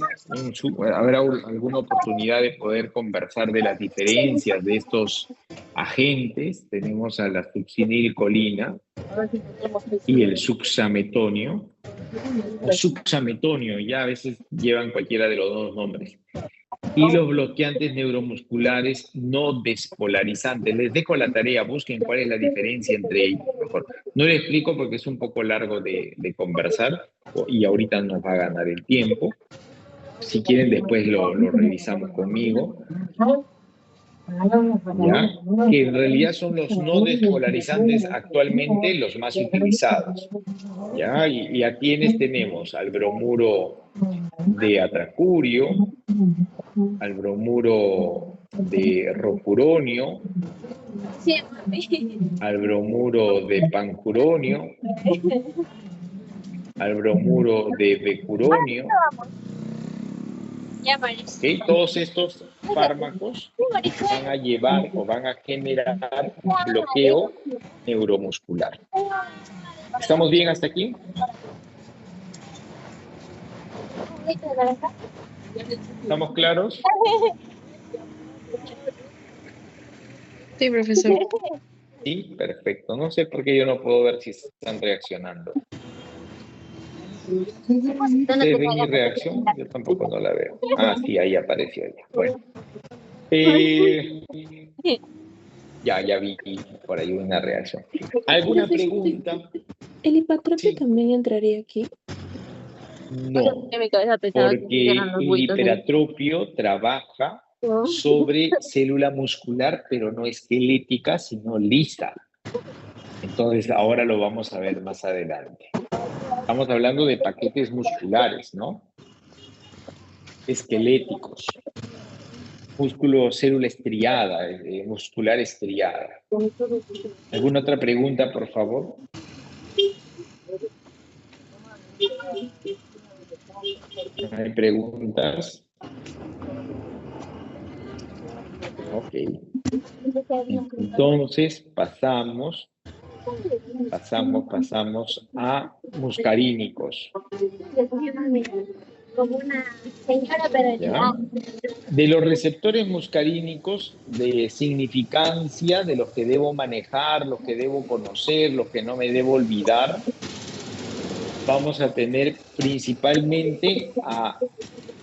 habrá alguna oportunidad de poder conversar de las diferencias de estos agentes. Tenemos a la succinilcolina y el succametonio. O succametonio, ya a veces llevan cualquiera de los dos nombres. Y los bloqueantes neuromusculares no despolarizantes. Les dejo la tarea, busquen cuál es la diferencia entre ellos. Mejor. No les explico porque es un poco largo de conversar y ahorita nos va a ganar el tiempo. Si quieren, después lo revisamos conmigo. ¿Ya? Que en realidad son los no despolarizantes actualmente los más utilizados. ¿Ya? Y a quienes tenemos al bromuro de atracurio, al bromuro de ropuronio, al bromuro de pancuronio, al bromuro de becuronio. ¿Okay? Todos estos fármacos van a llevar o van a generar bloqueo neuromuscular. ¿Estamos bien hasta aquí? ¿Estamos claros? Sí, profesor. Sí, perfecto. No sé por qué yo no puedo ver si están reaccionando. ¿Ustedes ven mi reacción? Yo tampoco no la veo. Ah, sí, ahí apareció ya. Bueno. Ya vi por ahí una reacción. ¿Alguna pregunta? ¿El hipatropio también entraría aquí? No, porque el hiperatropio trabaja sobre célula muscular, pero no esquelética, sino lisa. Entonces, ahora lo vamos a ver más adelante. Estamos hablando de paquetes musculares, ¿no? Esqueléticos. Músculo, célula estriada, muscular estriada. ¿Alguna otra pregunta, por favor? ¿No hay preguntas? Ok. Entonces, pasamos a muscarínicos. Como una señora, pero ¿Ya? De los receptores muscarínicos de significancia, de los que debo manejar, los que debo conocer, los que no me debo olvidar, vamos a tener principalmente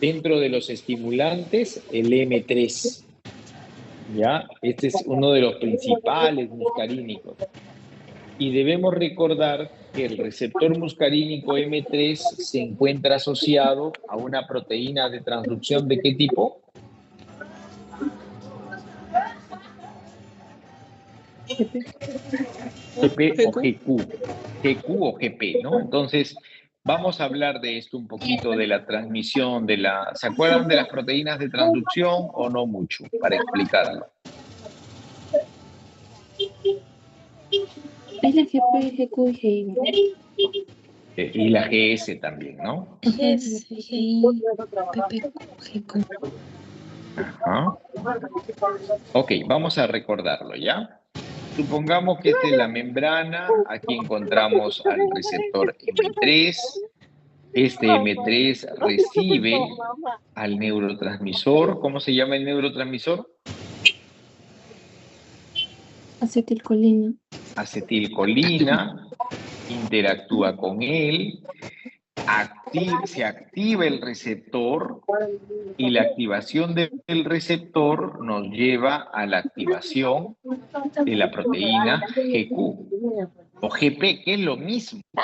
dentro de los estimulantes el M3. ¿Ya? Este es uno de los principales muscarínicos. Y debemos recordar que el receptor muscarínico M3 se encuentra asociado a una proteína de transducción ¿de qué tipo? GP o GQ. GQ o GP, ¿no? Entonces, vamos a hablar de esto un poquito, de la transmisión, ¿se acuerdan de las proteínas de transducción o no mucho? Para explicarlo. Es la GP, GQ y GI. Y la GS también, ¿no? GS, GI, PP, GQ. Ajá. Ok, vamos a recordarlo, ¿ya? Supongamos que esta es la membrana, aquí encontramos al receptor M3, este M3 recibe al neurotransmisor, ¿cómo se llama el neurotransmisor? Acetilcolina. Acetilcolina, interactúa con él, se activa el receptor y la activación del receptor nos lleva a la activación de la proteína GQ o GP, que es lo mismo, ¿no?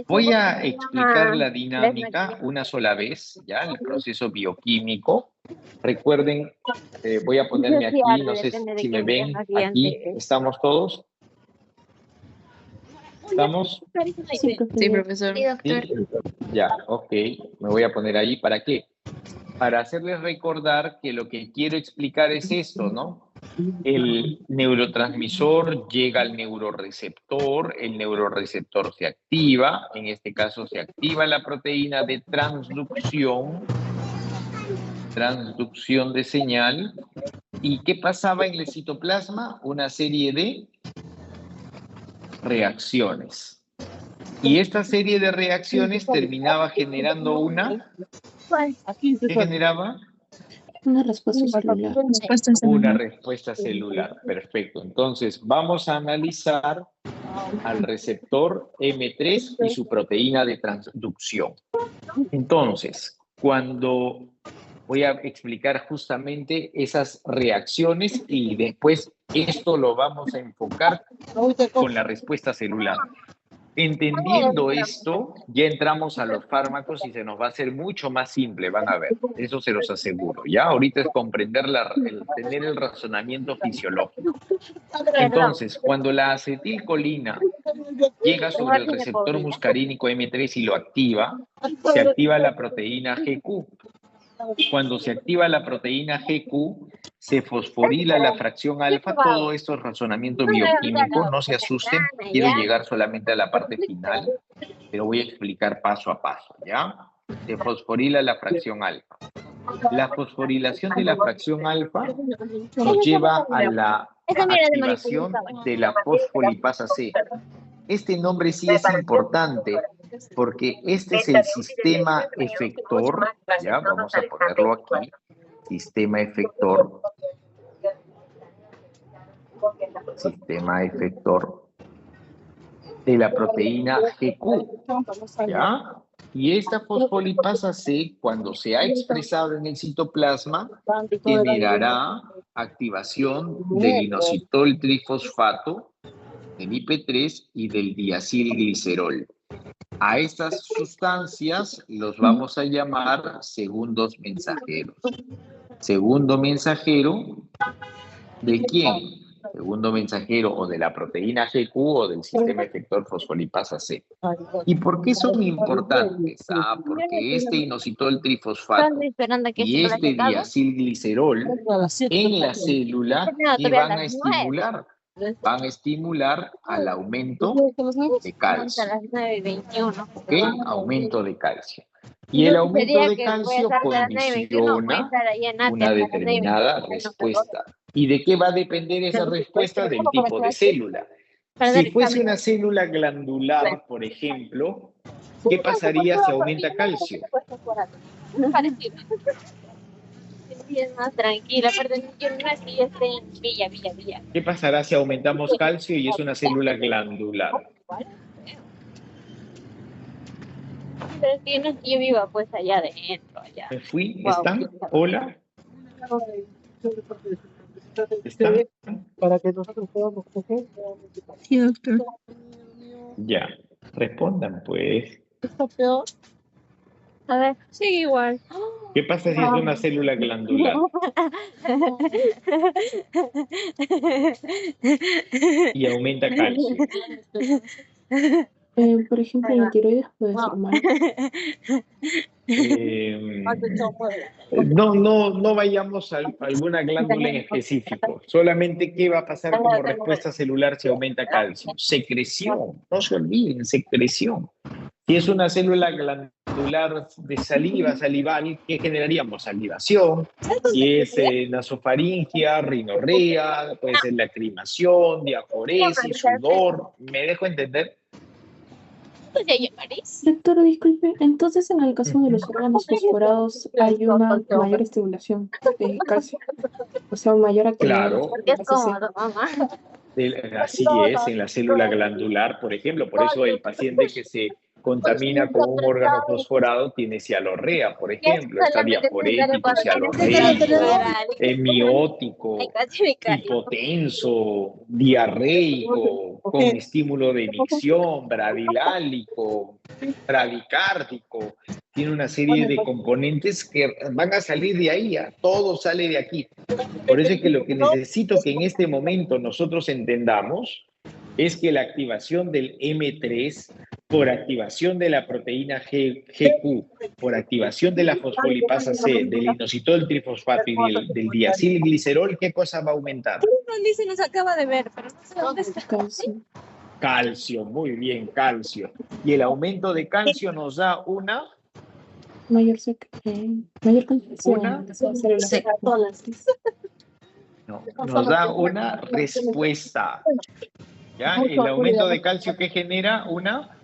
Voy a explicar la dinámica una sola vez, ¿ya? El proceso bioquímico. Recuerden, voy a ponerme aquí, no sé si me ven aquí, ¿estamos todos? ¿Estamos? Sí, profesor. Sí, doctor. ¿Sí? Ya, ok. Me voy a poner ahí. ¿Para qué? Para hacerles recordar que lo que quiero explicar es esto, ¿no? El neurotransmisor llega al neuroreceptor, el neuroreceptor se activa, en este caso se activa la proteína de transducción de señal. ¿Y qué pasaba en el citoplasma? Una serie de reacciones. Y esta serie de reacciones terminaba generando una... ¿Qué generaba? Una respuesta celular. Una respuesta celular. Perfecto. Entonces, vamos a analizar al receptor M3 y su proteína de transducción. Entonces, cuando voy a explicar justamente esas reacciones y después esto lo vamos a enfocar con la respuesta celular. Entendiendo esto, ya entramos a los fármacos y se nos va a hacer mucho más simple, van a ver, eso se los aseguro. Ya ahorita es comprender, tener el razonamiento fisiológico. Entonces, cuando la acetilcolina llega sobre el receptor muscarínico M3 y lo activa, se activa la proteína GQ. Cuando se activa la proteína GQ, se fosforila la fracción alfa. Todo esto es razonamiento bioquímico, no se asusten, quiero llegar solamente a la parte final, pero voy a explicar paso a paso, ¿ya? Se fosforila la fracción alfa. La fosforilación de la fracción alfa nos lleva a la activación de la fosfolipasa C. Este nombre sí es importante porque este es el sistema efector, ya vamos a ponerlo aquí, sistema efector de la proteína GQ, ¿ya? Y esta fosfolipasa C, cuando se ha expresado en el citoplasma, generará activación del inositol trifosfato, del IP3 y del diacilglicerol. A estas sustancias los vamos a llamar segundos mensajeros. Segundo mensajero, ¿de quién? Segundo mensajero o de la proteína GQ o del sistema efector fosfolipasa C. ¿Y por qué son importantes? Porque este inositol trifosfato y este diacilglicerol en la célula, ¿qué van a estimular? Van a estimular al aumento de calcio. ¿Ok? Aumento de calcio. Y el aumento de calcio condiciona una determinada respuesta. ¿Y de qué va a depender esa respuesta? Del tipo de célula. Si fuese una célula glandular, por ejemplo, ¿qué pasaría si aumenta calcio? Es más tranquila, perdón, yo no es que yo esté en Villa. ¿Qué pasará si aumentamos calcio y es una célula glandular? Pero es que no es que yo viva pues allá adentro, allá. ¿Me fui? ¿Están? ¿Hola? ¿Están? Para que nosotros podamos coger. Sí, doctor. Ya, respondan pues. ¿Está peor? A ver, sigue igual. ¿Qué pasa si es una célula glandular? Y aumenta calcio. Por ejemplo, la tiroides puede ser mal. No vayamos a alguna glándula en específico. Solamente qué va a pasar como respuesta celular si aumenta calcio. Secreción, no se olviden, secreción. Si es una célula glandular de salival, ¿qué generaríamos? Salivación. Si es nasofaringia, rinorrea, puede ser lacrimación, diaforesis, sudor. ¿Me dejo entender? Doctor, disculpe, entonces en el caso de los órganos fosforados hay una mayor estimulación de calcio, o sea, mayor actividad. Claro. Es cómodo, mamá. Así es, en la célula glandular, por ejemplo, por eso el paciente que se contamina con un órgano fosforado tiene cialorrea, por ejemplo, está diaforético, cialorreico, hemiótico, hipotenso, diarreico, con estímulo de micción, bradilálico, bradicárdico. Tiene una serie de componentes que van a salir de ahí, todo sale de aquí. Por eso es que lo que necesito que en este momento nosotros entendamos es que la activación del M3 por activación de la proteína GQ, por activación de la fosfolipasa C, del inositol trifosfato y del diacilglicerol, ¿qué cosa va a aumentar? Dice, nos acaba de ver, pero no sé dónde está. Calcio, muy bien, calcio. Y el aumento de calcio nos da una... mayor concentración de células. No, nos da una respuesta. ¿Ya? El aumento de calcio que genera una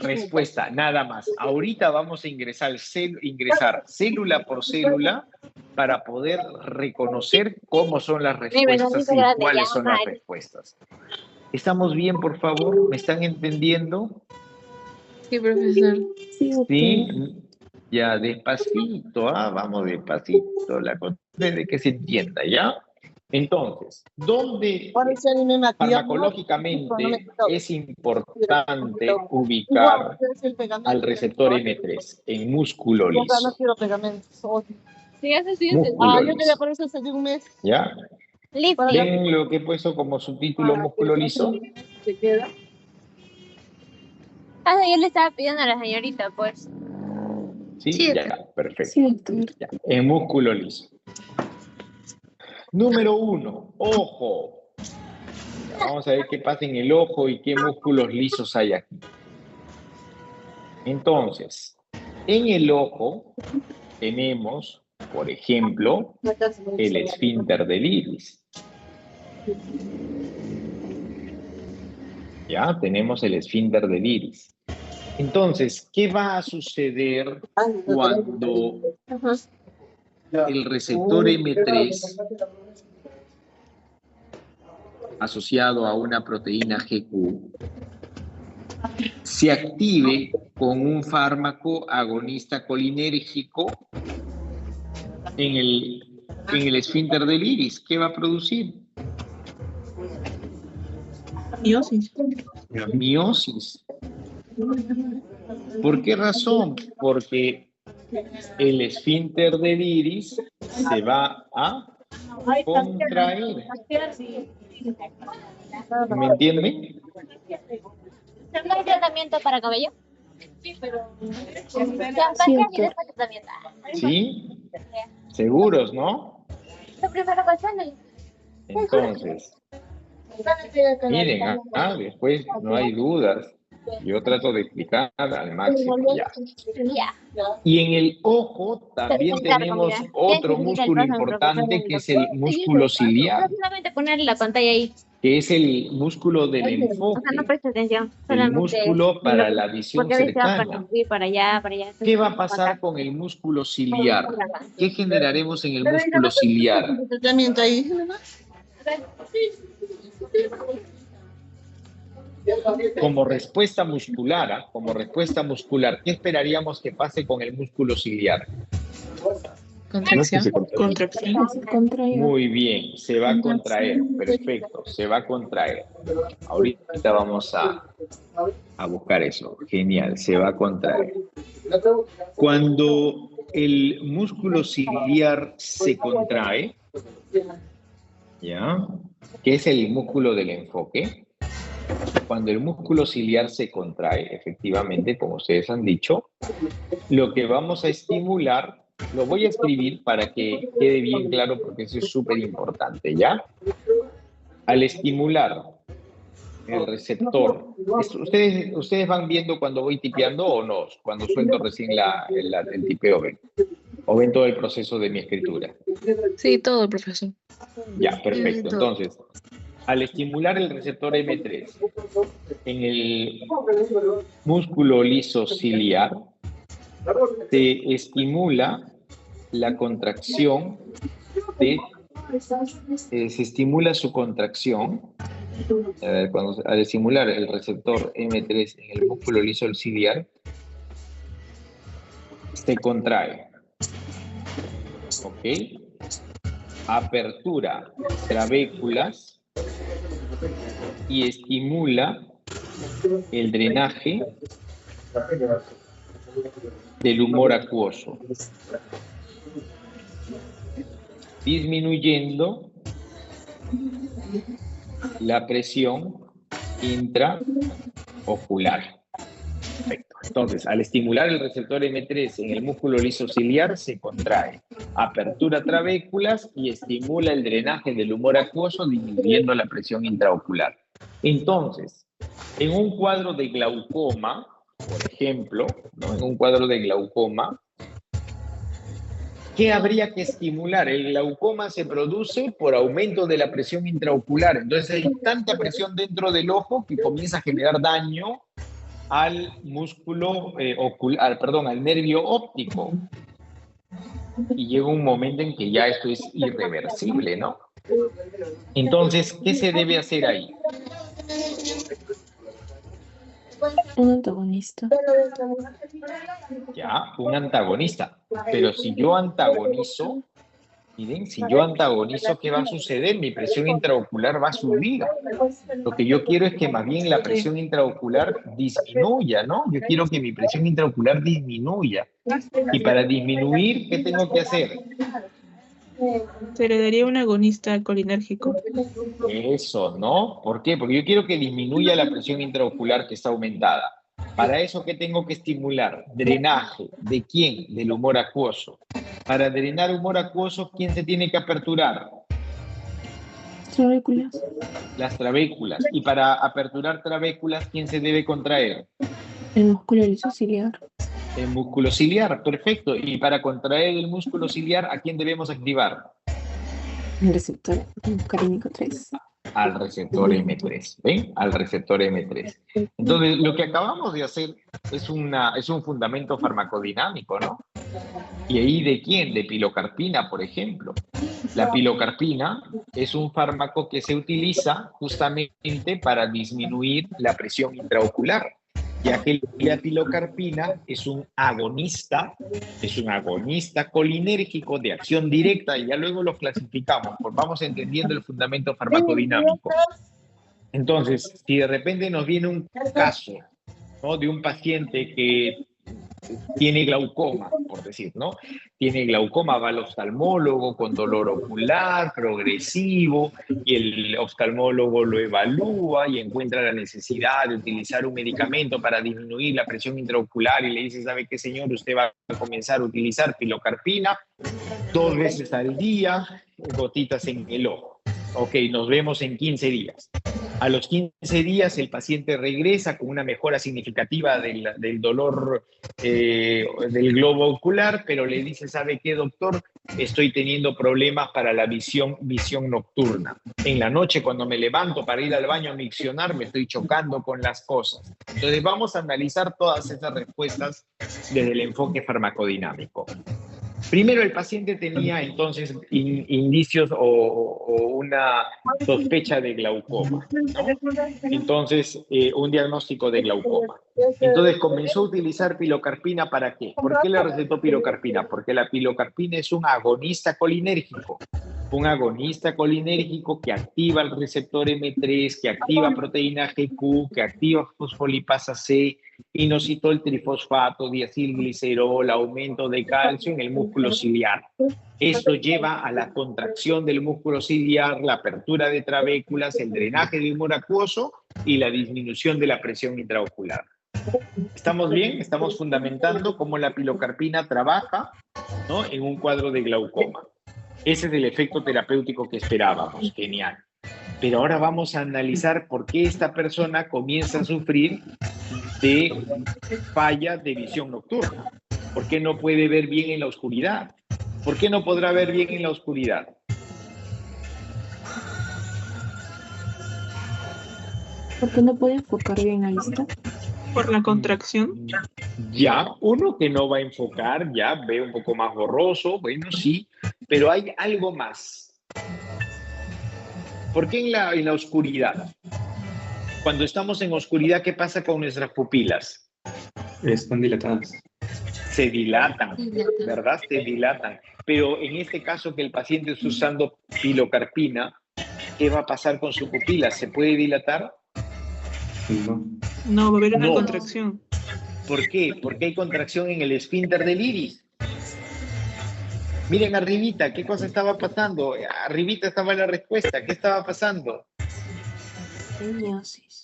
respuesta, nada más. Ahorita vamos a ingresar célula por célula para poder reconocer cómo son las respuestas y cuáles son las respuestas. ¿Estamos bien, por favor? ¿Me están entendiendo? Sí, profesor. Sí, ya despacito, vamos despacito, la cosa es de que se entienda, ¿ya? Entonces, ¿dónde Ahora sí me maquillamos. farmacológicamente es importante ubicar al receptor M3 en músculo No liso? quiero pegamentos. Sí, eso sí. Músculo Yo quería liso. por eso hace un mes. ¿Ya? Listo. ¿Ven lo que he puesto como subtítulo músculo liso? Se queda. Ah, yo le estaba pidiendo a la señorita, pues. Sí, ya, perfecto. Sí, doctor. Ya, en músculo liso. Número 1, ojo. Ya, vamos a ver qué pasa en el ojo y qué músculos lisos hay aquí. Entonces, en el ojo tenemos, por ejemplo, el esfínter del iris. Ya, tenemos el esfínter del iris. Entonces, ¿qué va a suceder cuando el receptor M3 asociado a una proteína GQ se active con un fármaco agonista colinérgico en el esfínter del iris? ¿Qué va a producir? Miosis. Miosis. ¿Por qué razón? Porque el esfínter del iris se va a contraer. ¿Me entienden? ¿No hay tratamiento para cabello? Sí, pero... ¿Sí? ¿Seguros, no? Lo primero que sale. Entonces, miren, después no hay dudas. Yo trato de explicar al máximo ya. Y en el ojo también tenemos otro músculo importante que es el músculo ciliar, Solamente ponerle la pantalla ahí. que es el músculo del O sea, no enfoque, presta atención. el Solamente músculo para la visión porque a veces va para cercana. subir para allá, para allá. ¿Qué va a pasar con el músculo ciliar? ¿Qué generaremos en el músculo ciliar? Tratamiento ahí. Como respuesta muscular, ¿qué esperaríamos que pase con el músculo ciliar? Contracción. Se contrae. Muy bien, se va a contraer, perfecto, se va a contraer. Ahorita vamos a buscar eso, genial, se va a contraer. Cuando el músculo ciliar se contrae, ¿ya? ¿Qué es el músculo del enfoque? Cuando el músculo ciliar se contrae, efectivamente, como ustedes han dicho, lo que vamos a estimular, lo voy a escribir para que quede bien claro porque eso es súper importante, ¿ya? Al estimular el receptor, ¿ustedes van viendo cuando voy tipeando o no? Cuando suelto recién el tipeo, ¿ven? ¿O ven todo el proceso de mi escritura? Sí, todo, profesor. Ya, perfecto. Entonces, al estimular el receptor M3 en el músculo liso ciliar, se estimula la contracción se estimula su contracción al estimular el receptor M3 en el músculo liso ciliar, se contrae. ¿Ok? Apertura trabéculas y estimula el drenaje del humor acuoso, disminuyendo la presión intraocular. Perfecto. Entonces, al estimular el receptor M3 en el músculo liso ciliar, se contrae. Apertura trabéculas y estimula el drenaje del humor acuoso, disminuyendo la presión intraocular. Entonces, en un cuadro de glaucoma, por ejemplo, ¿no? En un cuadro de glaucoma, ¿qué habría que estimular? El glaucoma se produce por aumento de la presión intraocular. Entonces hay tanta presión dentro del ojo que comienza a generar daño al músculo ocular, al nervio óptico. Y llega un momento en que ya esto es irreversible, ¿no? Entonces, ¿qué se debe hacer ahí? Un antagonista. Ya, un antagonista. Pero si yo antagonizo, Miren, si yo antagonizo, ¿qué va a suceder? Mi presión intraocular va a subir. Lo que yo quiero es que más bien la presión intraocular disminuya, ¿no? Yo quiero que mi presión intraocular disminuya. Y para disminuir, ¿qué tengo que hacer? Se le daría un agonista colinérgico. Eso, ¿no? ¿Por qué? Porque yo quiero que disminuya la presión intraocular que está aumentada. Para eso, ¿qué tengo que estimular? Drenaje. ¿De quién? Del humor acuoso. Para drenar humor acuoso, ¿quién se tiene que aperturar? Trabéculas. Las trabéculas. Y para aperturar trabéculas, ¿quién se debe contraer? El músculo lisociliar. El músculo ciliar, perfecto. Y para contraer el músculo ciliar, ¿a quién debemos activar? El receptor muscarínico 3. Al receptor M3, ¿ven? Al receptor M3. Entonces, lo que acabamos de hacer es un fundamento farmacodinámico, ¿no? ¿Y ahí de quién? De pilocarpina, por ejemplo. La pilocarpina es un fármaco que se utiliza justamente para disminuir la presión intraocular, ya que la pilocarpina es un agonista colinérgico de acción directa, y ya luego lo clasificamos, pues vamos entendiendo el fundamento farmacodinámico. Entonces, si de repente nos viene un caso, ¿no?, de un paciente que tiene glaucoma, por decir, ¿no? Tiene glaucoma, va al oftalmólogo con dolor ocular progresivo, y el oftalmólogo lo evalúa y encuentra la necesidad de utilizar un medicamento para disminuir la presión intraocular, y le dice, ¿sabe qué, señor? Usted va a comenzar a utilizar pilocarpina 2 veces al día, gotitas en el ojo. Ok, nos vemos en 15 días. A los 15 días el paciente regresa con una mejora significativa del dolor del globo ocular, pero le dice, ¿sabe qué, doctor? Estoy teniendo problemas para la visión nocturna. En la noche, cuando me levanto para ir al baño a miccionar, me estoy chocando con las cosas. Entonces vamos a analizar todas esas respuestas desde el enfoque farmacodinámico. Primero, el paciente tenía entonces indicios o una sospecha de glaucoma, ¿no? Entonces, un diagnóstico de glaucoma. Entonces, comenzó a utilizar pilocarpina, ¿para qué? ¿Por qué le recetó pilocarpina? Porque la pilocarpina es un agonista colinérgico. Un agonista colinérgico que activa el receptor M3, que activa proteína GQ, que activa fosfolipasa C, inositol trifosfato, diacilglicerol, aumento de calcio en el músculo ciliar. Esto lleva a la contracción del músculo ciliar, la apertura de trabéculas, el drenaje del humor acuoso y la disminución de la presión intraocular. ¿Estamos bien? Estamos fundamentando cómo la pilocarpina trabaja, ¿no?, en un cuadro de glaucoma. Ese es el efecto terapéutico que esperábamos. Genial. Pero ahora vamos a analizar por qué esta persona comienza a sufrir de falla de visión nocturna. ¿Por qué no puede ver bien en la oscuridad? ¿Por qué no podrá ver bien en la oscuridad? ¿Por qué no puede enfocar bien la vista? Por la contracción. Ya, uno que no va a enfocar, ya ve un poco más borroso, bueno, sí, pero hay algo más. ¿Por qué en la oscuridad? Cuando estamos en oscuridad, ¿qué pasa con nuestras pupilas? Están dilatadas. Se dilatan, ¿verdad? Se dilatan. Pero en este caso que el paciente está usando pilocarpina, ¿qué va a pasar con su pupila? ¿Se puede dilatar? No, va a haber una No. contracción. ¿Por qué? Porque hay contracción en el esfínter del iris. Miren arribita, ¿qué cosa estaba pasando? Arribita estaba la respuesta. ¿Qué estaba pasando? Miosis.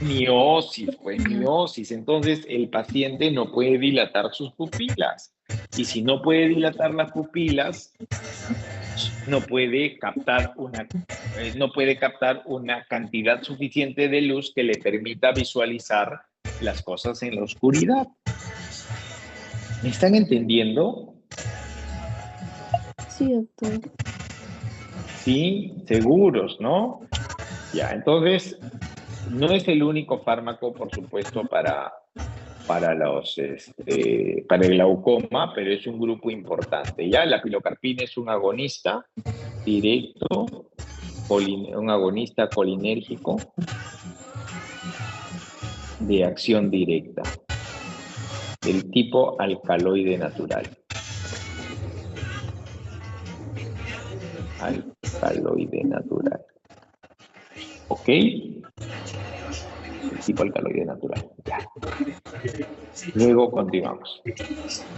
Miosis, pues miosis. Entonces el paciente no puede dilatar sus pupilas. Y si no puede dilatar las pupilas, no puede captar una cantidad suficiente de luz que le permita visualizar las cosas en la oscuridad. ¿Me están entendiendo? Sí, doctor. Sí, seguros, ¿no? Ya, entonces, no es el único fármaco, por supuesto, para el glaucoma, pero es un grupo importante. Ya, la pilocarpina es un agonista directo, un agonista colinérgico de acción directa, del tipo alcaloide natural. Alcaloide natural. ¿Ok? El tipo alcaloide natural. Ya. Luego continuamos.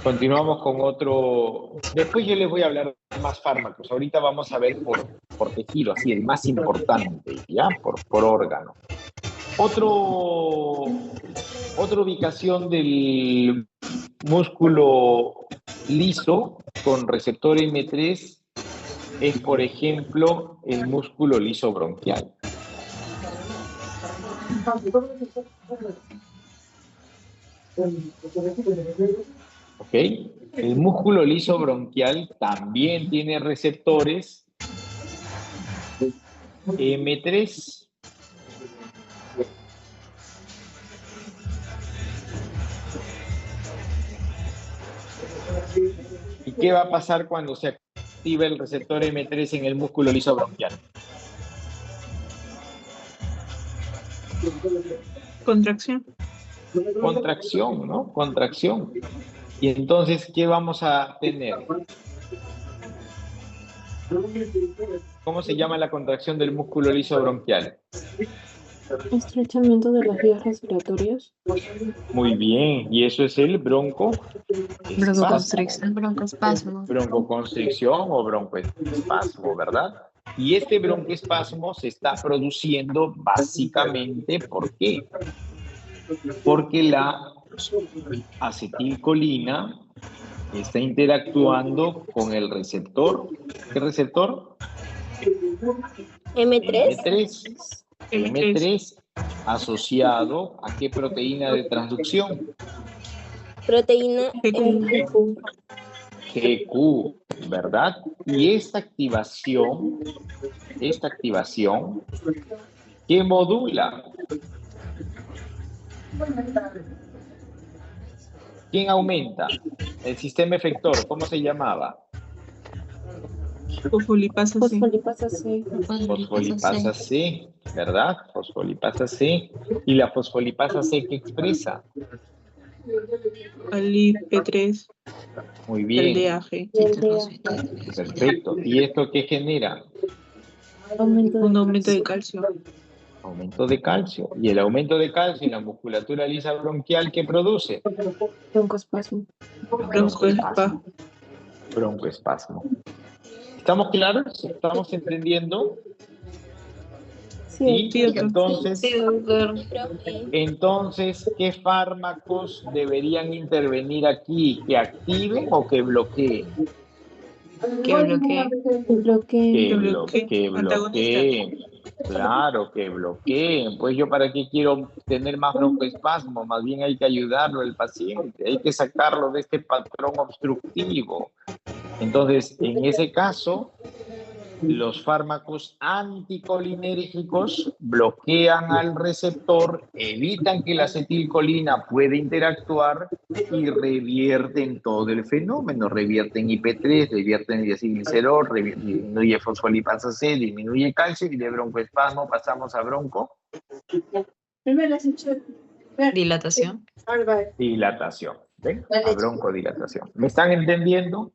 Continuamos con otro. Después yo les voy a hablar de más fármacos. Ahorita vamos a ver por tejido, así, el más importante, ¿ya? Por órgano. Otra ubicación del músculo liso con receptor M3 es, por ejemplo, el músculo liso bronquial. ¿Ok? El músculo liso bronquial también tiene receptores M3. ¿Y qué va a pasar cuando se activa el receptor M3 en el músculo liso bronquial? Contracción. Contracción, ¿no? Contracción. Y entonces, ¿qué vamos a tener? ¿Cómo se llama la contracción del músculo liso bronquial? Estrechamiento de las vías respiratorias. Muy bien, y eso es el broncoconstricción. Broncoconstricción o broncoespasmo, ¿verdad? Y este broncoespasmo se está produciendo básicamente, ¿por qué? Porque la acetilcolina está interactuando con el receptor. ¿Qué receptor? M3. M3 asociado a qué proteína de transducción? Proteína GQ, ¿verdad? Y esta activación, ¿qué modula? ¿Quién aumenta? El sistema efector, ¿cómo se llamaba? Fosfolipasa C. Fosfolipasa C, ¿verdad? Fosfolipasa C. ¿Y la fosfolipasa C qué expresa? P3. Muy bien. El DAG. Perfecto. ¿Y esto qué genera? Un aumento de calcio. Aumento de calcio. ¿Y el aumento de calcio en la musculatura lisa bronquial qué produce? Broncoespasmo. Broncoespasmo. ¿Estamos claros? ¿Estamos entendiendo? Sí, Entonces, ¿qué fármacos deberían intervenir aquí? ¿Que activen o que bloqueen? Que bloquee. Que bloqueen. Claro, que bloqueen. Pues yo para qué quiero tener más broncoespasmo, más bien hay que ayudarlo al paciente, hay que sacarlo de este patrón obstructivo. Entonces, en ese caso, los fármacos anticolinérgicos bloquean al receptor, evitan que la acetilcolina pueda interactuar y revierten todo el fenómeno. Revierten IP3, revierten diacilglicerol, disminuye fosfolipasa C, disminuye calcio y de broncoespasmo pasamos a bronco. Dilatación. Dilatación. ¿Ven? A broncodilatación. ¿Me están entendiendo?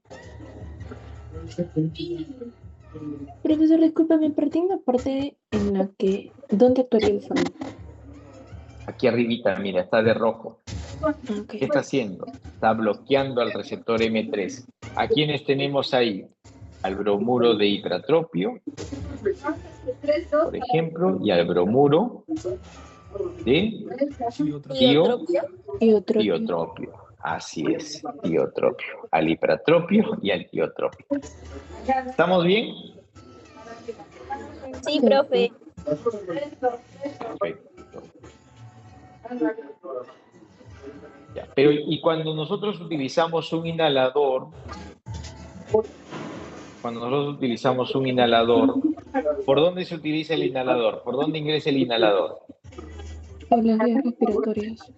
Profesor, discúlpame, pero tiene una parte en la que... ¿Dónde actuaría el fármaco? Aquí arribita, mira, está de rojo. Okay. ¿Qué está haciendo? Está bloqueando al receptor M3. ¿A quiénes tenemos ahí? Al bromuro de hipratropio, por ejemplo, y al bromuro de tiotropio. Así es, tiotropio. Al hipratropio y al tiotropio. ¿Estamos bien? Sí, profe. Perfecto. Ya, pero y cuando nosotros utilizamos un inhalador, ¿por dónde se utiliza el inhalador? ¿Por dónde ingresa el inhalador? Por las vías respiratorias.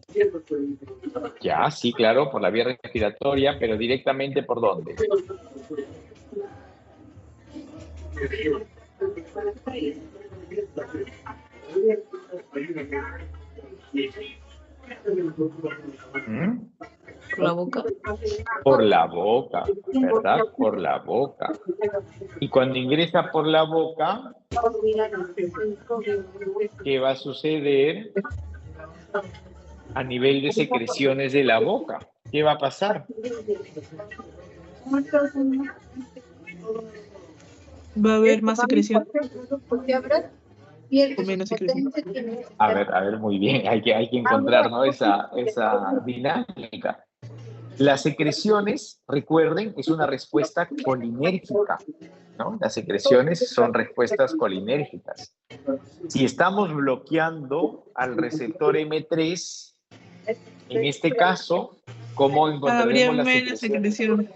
Ya, sí, claro, por la vía respiratoria, pero directamente ¿por dónde? Por la boca. Por la boca, ¿verdad? Por la boca. Y cuando ingresa por la boca, ¿qué va a suceder a nivel de secreciones de la boca? ¿Qué va a pasar? Va a haber más secreción. O menos secreción. A ver, muy bien. Hay que encontrar, ¿no? esa dinámica. Las secreciones, recuerden, es una respuesta colinérgica, ¿no? Las secreciones son respuestas colinérgicas. Si estamos bloqueando al receptor M3, en este caso, ¿cómo Habría encontraremos la menos secreción.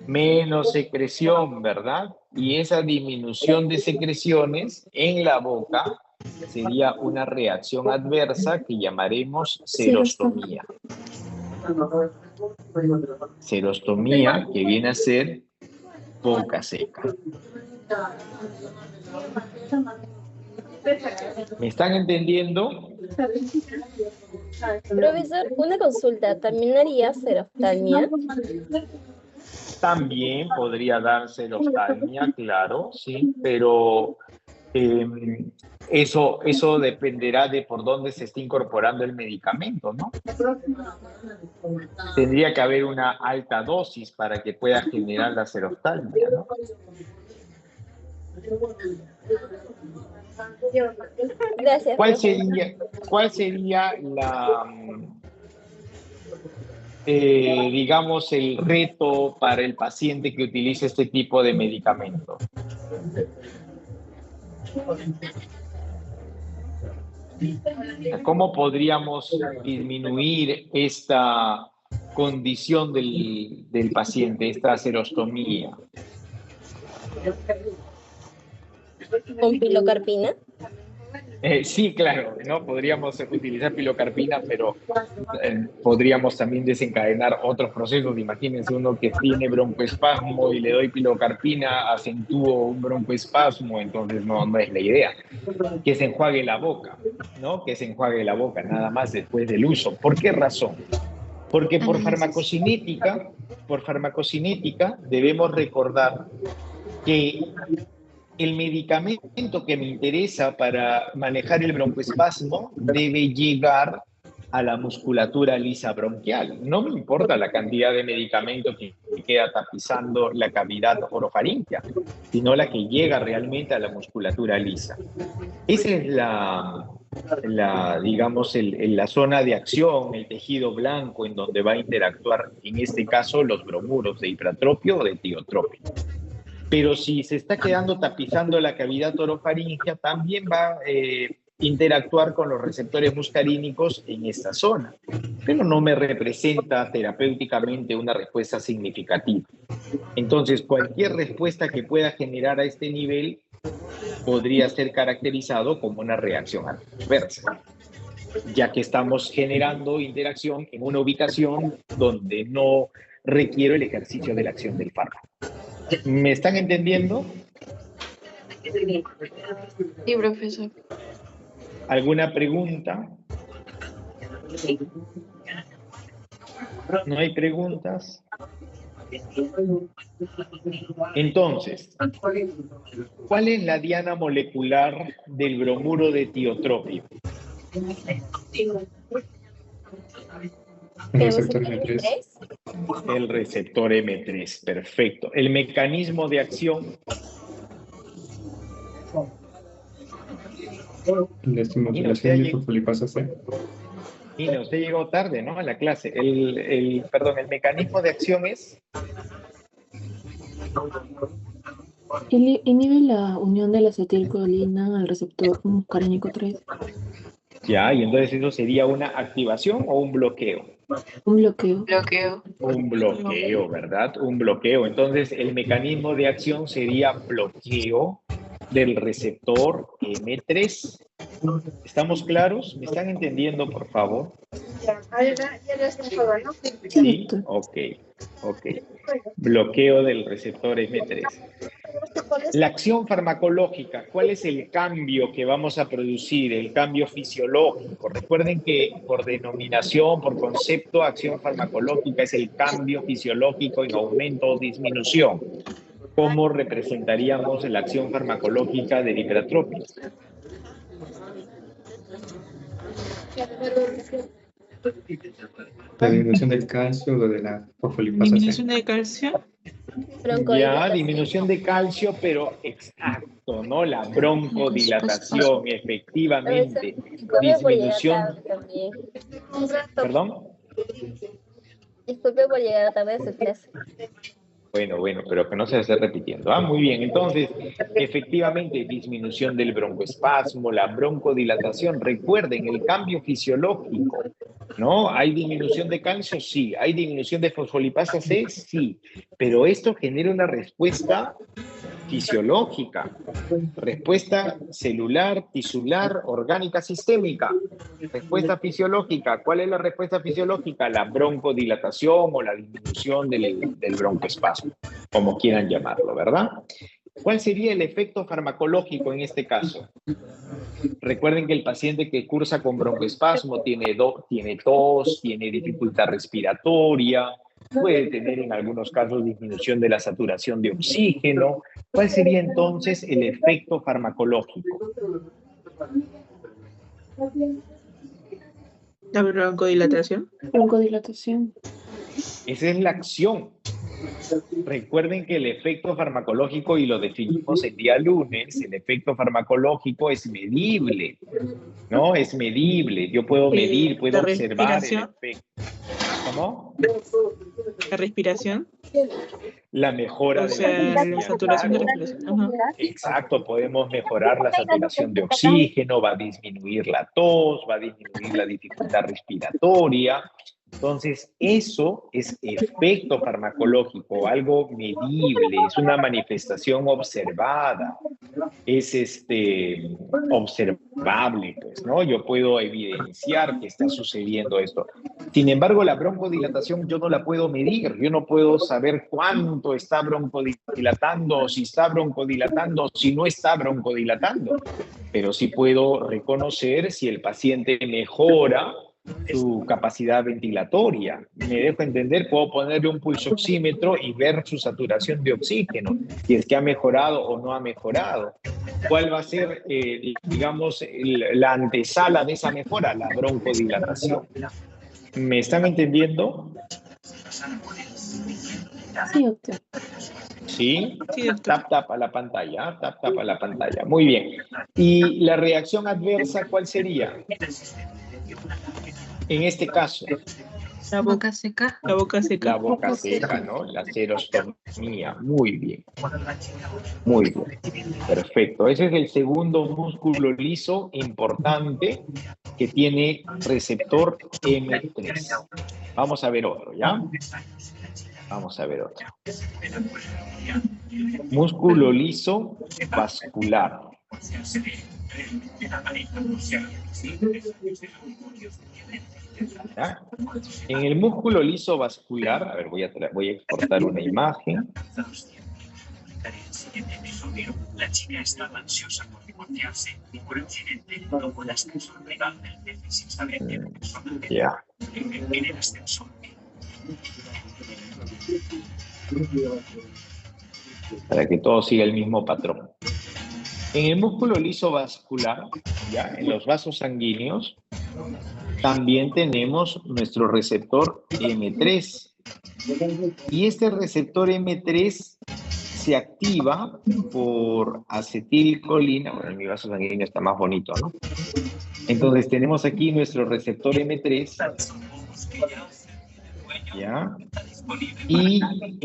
Menos secreción, ¿verdad? Y esa disminución de secreciones en la boca sería una reacción adversa que llamaremos serostomía. Serostomía, que viene a ser boca seca. ¿Me están entendiendo? Profesor, una consulta. ¿También haría seroftalmia? También podría darse la oftalmia, claro, sí, pero eso dependerá de por dónde se esté incorporando el medicamento, ¿no? Tendría que haber una alta dosis para que pueda generar la seroftalmia, ¿no? Gracias. ¿Cuál sería la, digamos, el reto para el paciente que utilice este tipo de medicamento? ¿Cómo podríamos disminuir esta condición del paciente, esta serostomía? ¿Con pilocarpina? Sí, claro, ¿no? Podríamos utilizar pilocarpina, pero podríamos también desencadenar otros procesos. Imagínense uno que tiene broncoespasmo y le doy pilocarpina, acentúo un broncoespasmo, entonces no es la idea. Que se enjuague la boca, ¿no? Que se enjuague la boca nada más después del uso. ¿Por qué razón? Porque por farmacocinética debemos recordar que el medicamento que me interesa para manejar el broncoespasmo debe llegar a la musculatura lisa bronquial. No me importa la cantidad de medicamento que queda tapizando la cavidad orofaríngea, sino la que llega realmente a la musculatura lisa. Esa es digamos, la zona de acción, el tejido blanco en donde va a interactuar, en este caso, los bromuros de hipratropio o de tiotropio. Pero si se está quedando tapizando la cavidad orofaríngea, también va a interactuar con los receptores muscarínicos en esta zona, pero no me representa terapéuticamente una respuesta significativa. Entonces, cualquier respuesta que pueda generar a este nivel podría ser caracterizado como una reacción adversa, ya que estamos generando interacción en una ubicación donde no requiero el ejercicio de la acción del fármaco. ¿Me están entendiendo? Sí, profesor. ¿Alguna pregunta? ¿No hay preguntas? Entonces, ¿cuál es la diana molecular del bromuro de tiotropio? El receptor M3. El receptor M3, perfecto. El mecanismo de acción. La estimulación de fosfolipasa C. Y no, usted llegó tarde, ¿no? A la clase. El mecanismo de acción es... Inhibe la unión de la acetilcolina al receptor muscarínico 3. Ya, y entonces eso sería una activación o un bloqueo. Un bloqueo. Un bloqueo, ¿verdad? Un bloqueo. Entonces, el mecanismo de acción sería bloqueo del receptor M3. ¿Estamos claros? ¿Me están entendiendo, por favor? Sí, ok. Bloqueo del receptor M3. La acción farmacológica, ¿cuál es el cambio que vamos a producir? El cambio fisiológico. Recuerden que por denominación, por concepto, acción farmacológica es el cambio fisiológico en aumento o disminución. ¿Cómo representaríamos la acción farmacológica del hipertrofia? La disminución del calcio o de la fosfolipasa C. Disminución de calcio. Ya, disminución de calcio, pero exacto, ¿no? La broncodilatación, efectivamente. Disminución. ¿Perdón? Disculpe por llegar tarde a su clase. Bueno, pero que no se esté repitiendo. Ah, muy bien. Entonces, efectivamente, disminución del broncoespasmo, la broncodilatación. Recuerden, el cambio fisiológico, ¿no? ¿Hay disminución de calcio? Sí. ¿Hay disminución de fosfolipasa C? Sí. Pero esto genera una respuesta fisiológica, respuesta celular, tisular, orgánica, sistémica. Respuesta fisiológica. ¿Cuál es la respuesta fisiológica? La broncodilatación o la disminución del broncoespasmo, como quieran llamarlo, ¿verdad? ¿Cuál sería el efecto farmacológico en este caso? Recuerden que el paciente que cursa con broncoespasmo tiene tos, tiene dificultad respiratoria, puede tener en algunos casos disminución de la saturación de oxígeno. ¿Cuál sería entonces el efecto farmacológico? La broncodilatación. Broncodilatación. Esa es la acción. Recuerden que el efecto farmacológico, y lo definimos el día lunes, el efecto farmacológico es medible, ¿no? Es medible. Yo puedo medir, puedo observar el efecto. ¿Cómo? La respiración. La mejora de la saturación de respiración. Ajá. Exacto, podemos mejorar la saturación de oxígeno, va a disminuir la tos, va a disminuir la dificultad respiratoria. Entonces, eso es efecto farmacológico, algo medible, es una manifestación observada, es observable, pues, ¿no? Yo puedo evidenciar que está sucediendo esto. Sin embargo, la broncodilatación yo no la puedo medir, yo no puedo saber cuánto está broncodilatando, si está broncodilatando, si no está broncodilatando, pero sí puedo reconocer si el paciente mejora su capacidad ventilatoria. Me dejo entender, puedo ponerle un pulsoxímetro y ver su saturación de oxígeno, si es que ha mejorado o no ha mejorado. ¿Cuál va a ser, digamos, la antesala de esa mejora? La broncodilatación. ¿Me están entendiendo? Sí, doctor. ¿Sí? Tap a la pantalla, tap a la pantalla. Muy bien. ¿Y la reacción adversa cuál sería? En este caso, la boca seca. La boca seca. La boca seca, ¿no? La xerostomía. Muy bien. Muy bien. Perfecto. Ese es el segundo músculo liso importante que tiene receptor M3. Vamos a ver otro, ¿ya? Vamos a ver otro. Músculo liso vascular. ¿Ya? En el músculo liso vascular, a ver, voy a exportar una imagen. La chica estaba ansiosa por divorciarse y por accidente tomó el ascensor privado del jefe sin saber que la persona en el ascensor. Para que todo siga el mismo patrón. En el músculo liso vascular, ya en los vasos sanguíneos, también tenemos nuestro receptor M3. Y este receptor M3 se activa por acetilcolina. Bueno, en mi vaso sanguíneo está más bonito, ¿no? Entonces tenemos aquí nuestro receptor M3. ¿Ya? Y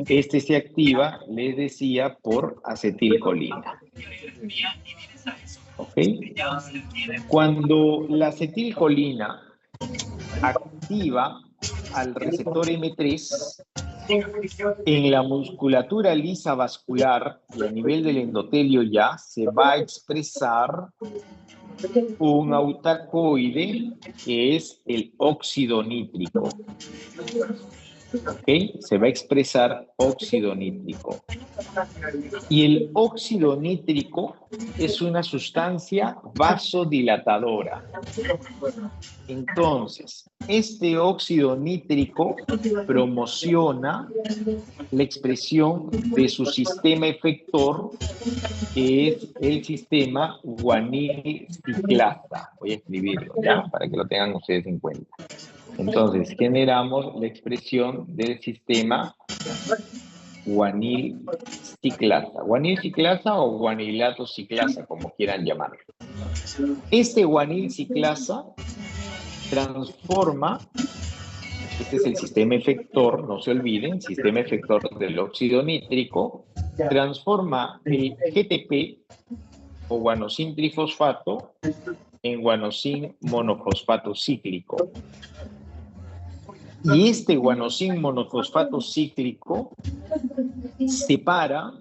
este se activa, les decía, por acetilcolina. ¿Ok? Cuando la acetilcolina activa al receptor M3, en la musculatura lisa vascular y a nivel del endotelio ya se va a expresar un autacoide que es el óxido nítrico. ¿Ok? Se va a expresar óxido nítrico. Y el óxido nítrico es una sustancia vasodilatadora. Entonces, este óxido nítrico promociona la expresión de su sistema efector, que es el sistema guanil-ciclasa. Voy a escribirlo, ¿ya? Para que lo tengan ustedes en cuenta. Entonces, generamos la expresión del sistema guanil-ciclasa. Guanil-ciclasa o guanilato-ciclasa, como quieran llamarlo. Este guanil-ciclasa transforma, este es el sistema efector, no se olviden, sistema efector del óxido nítrico, transforma el GTP o guanosin trifosfato en guanosin monofosfato cíclico. Y este guanosin monofosfato cíclico separa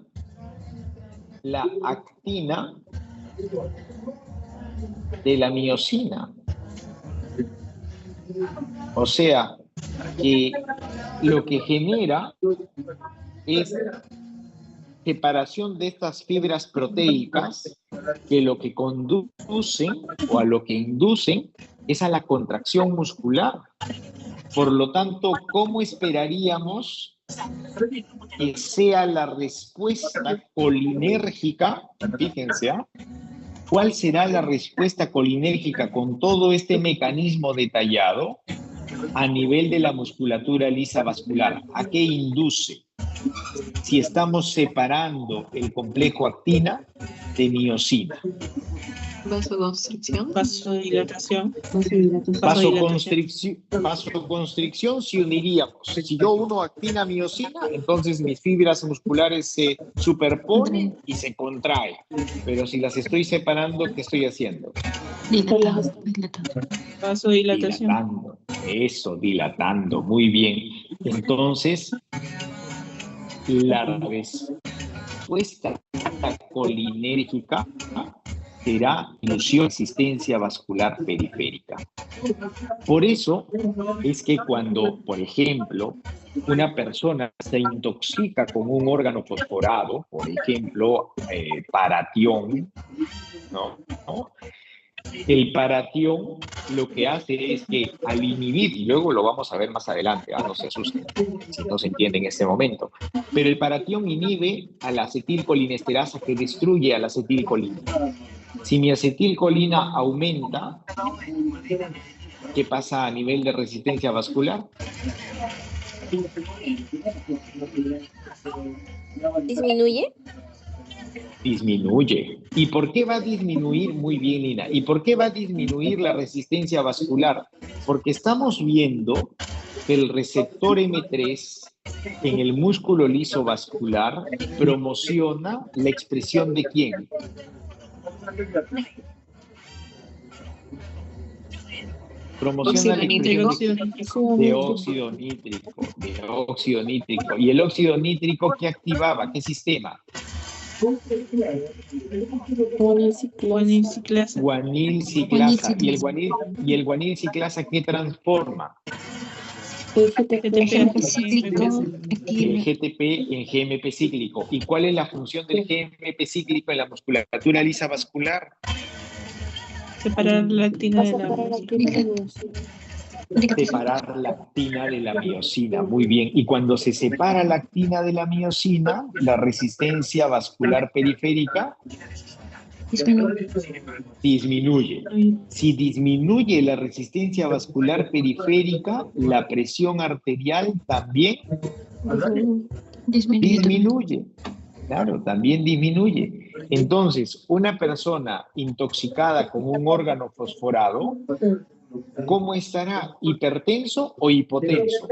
la actina de la miosina. O sea, que lo que genera es separación de estas fibras proteicas que lo que conducen o a lo que inducen es a la contracción muscular. Por lo tanto, ¿cómo esperaríamos que sea la respuesta colinérgica? Fíjense, ¿cuál será la respuesta colinérgica con todo este mecanismo detallado a nivel de la musculatura lisa vascular? ¿A qué induce? Si estamos separando el complejo actina de miosina. Vasoconstricción. Vasodilatación. Vasoconstricción si uniríamos. Si yo uno actina miosina, entonces mis fibras musculares se superponen y se contraen. Pero si las estoy separando, ¿qué estoy haciendo? Vasodilatación. Dilatando. Eso, dilatando. Muy bien. Entonces, la respuesta colinérgica será ilusión de existencia vascular periférica. Por eso es que cuando, por ejemplo, una persona se intoxica con un órgano fosforado, por ejemplo, paratión, ¿no? El paratión lo que hace es que al inhibir, y luego lo vamos a ver más adelante, no se asusten si no se entiende en este momento, pero el paratión inhibe a la acetilcolinesterasa que destruye a la acetilcolina. Si mi acetilcolina aumenta, ¿qué pasa a nivel de resistencia vascular? ¿Disminuye? Disminuye. ¿Y por qué va a disminuir? Muy bien, Lina. ¿Y por qué va a disminuir la resistencia vascular? Porque estamos viendo que el receptor M3 en el músculo liso vascular promociona la expresión ¿de quién? Promociona la expresión de óxido nítrico. ¿Y el óxido nítrico qué activaba? ¿Qué sistema? Guanilciclasa. Guanilciclasa. ¿Y el guanilciclasa qué transforma? El GTP cíclico. El GTP en GMP cíclico. ¿Y cuál es la función del GMP cíclico en la musculatura lisa vascular? Separar la actina de la miosina. Separar la actina de la miosina. Muy bien. Y cuando se separa la actina de la miosina, la resistencia vascular periférica disminuye. Si disminuye la resistencia vascular periférica, la presión arterial también disminuye. Claro, también disminuye. Entonces, una persona intoxicada con un órgano fosforado, ¿cómo estará? ¿Hipertenso o hipotenso?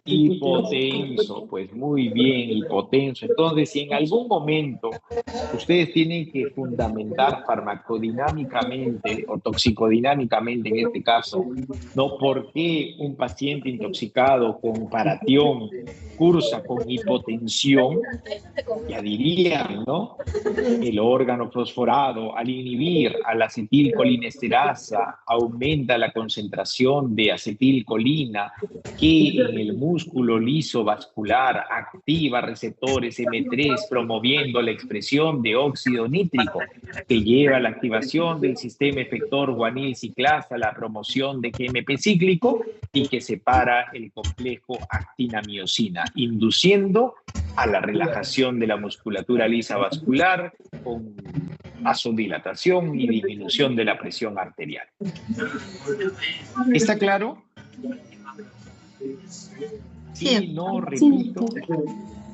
Hipotenso, pues muy bien, hipotenso. Entonces, si en algún momento ustedes tienen que fundamentar farmacodinámicamente o toxicodinámicamente en este caso, ¿no? ¿Por qué un paciente intoxicado con paratión cursa con hipotensión? Ya dirían, ¿no? El órgano fosforado, al inhibir a la acetilcolinesterasa, aumenta la concentración de acetilcolina, que en el músculo liso vascular activa receptores M3 promoviendo la expresión de óxido nítrico que lleva a la activación del sistema efector guanil ciclasa, la promoción de GMP cíclico y que separa el complejo actina-miosina, induciendo a la relajación de la musculatura lisa vascular con vasodilatación y disminución de la presión arterial. ¿Está claro? Sí, no, repito.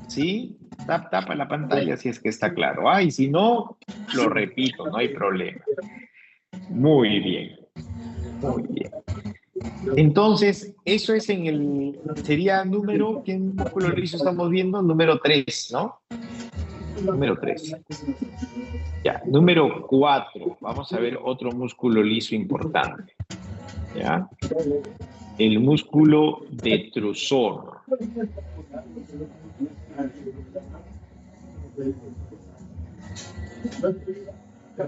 ¿Sí? Tapa la pantalla si es que está claro. Y si no, lo repito, no hay problema. Muy bien. Muy bien. Entonces, eso es sería número, ¿qué músculo liso estamos viendo? Número 3, ¿no? Número 3. Ya, número 4. Vamos a ver otro músculo liso importante. ¿Ya? El músculo detrusor.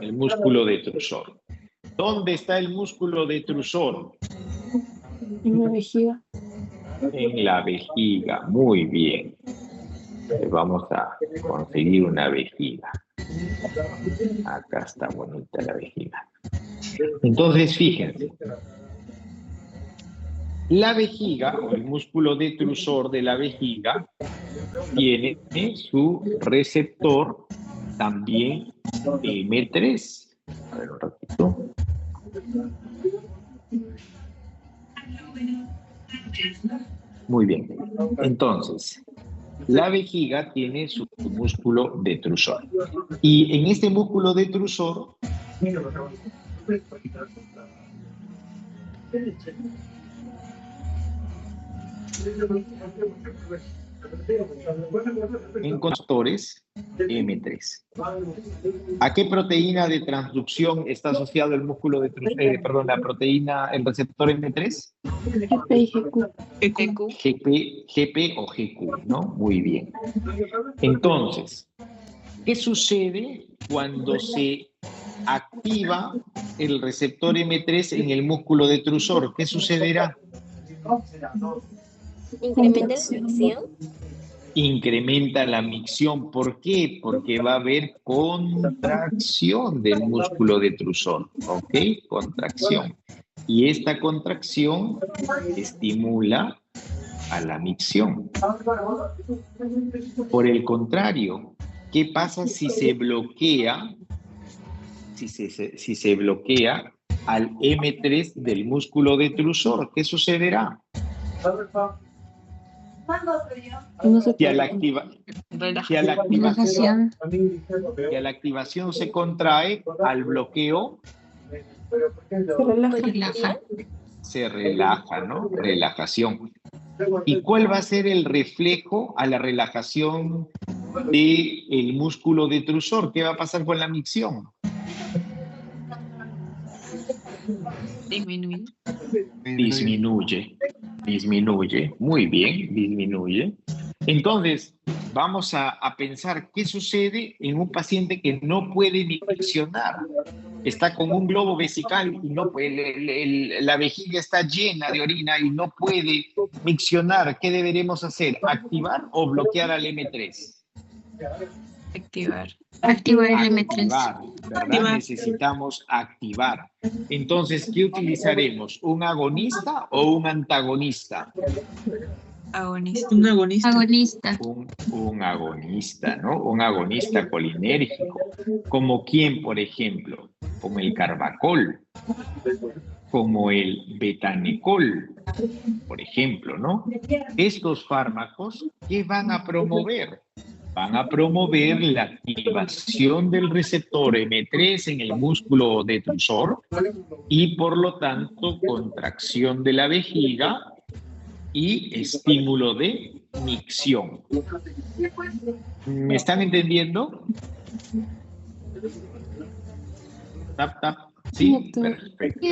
El músculo detrusor. ¿Dónde está el músculo detrusor? En la vejiga. En la vejiga, muy bien. Vamos a conseguir una vejiga. Acá está bonita la vejiga. Entonces, fíjense. La vejiga, o el músculo detrusor de la vejiga, tiene su receptor también M3. A ver un ratito. Muy bien. Entonces, la vejiga tiene su músculo detrusor. Y en este músculo detrusor en conductores M3. ¿A qué proteína de transducción está asociado el músculo de la proteína, el receptor M3? GP y GQ. GP o GQ, ¿no? Muy bien. Entonces, ¿qué sucede cuando se activa el receptor M3 en el músculo detrusor? ¿Qué sucederá? ¿Incrementa la micción? Incrementa la micción. ¿Por qué? Porque va a haber contracción del músculo detrusor. ¿Ok? Contracción. Y esta contracción estimula a la micción. Por el contrario, ¿qué pasa si se bloquea? Si se bloquea al M3 del músculo detrusor, ¿qué sucederá? Si a la activación se contrae, al bloqueo se relaja, ¿no? Relajación. ¿Y cuál va a ser el reflejo a la relajación del músculo detrusor? ¿Qué va a pasar con la micción? Disminuye. Muy bien, disminuye. Entonces, vamos a pensar qué sucede en un paciente que no puede miccionar. Está con un globo vesical y no puede, la vejiga está llena de orina y no puede miccionar. ¿Qué deberemos hacer? ¿Activar o bloquear al M3? Activar el M3. ¿Verdad? Necesitamos activar. Entonces, ¿qué utilizaremos? ¿Un agonista o un antagonista? Un agonista. Un agonista, ¿no? Un agonista colinérgico. ¿Como quién, por ejemplo? Como el carbacol, como el betanecol, por ejemplo, ¿no? Estos fármacos, ¿qué van a promover? Van a promover la activación del receptor M3 en el músculo detrusor y, por lo tanto, contracción de la vejiga y estímulo de micción. ¿Me están entendiendo? Tap. Sí, perfecto.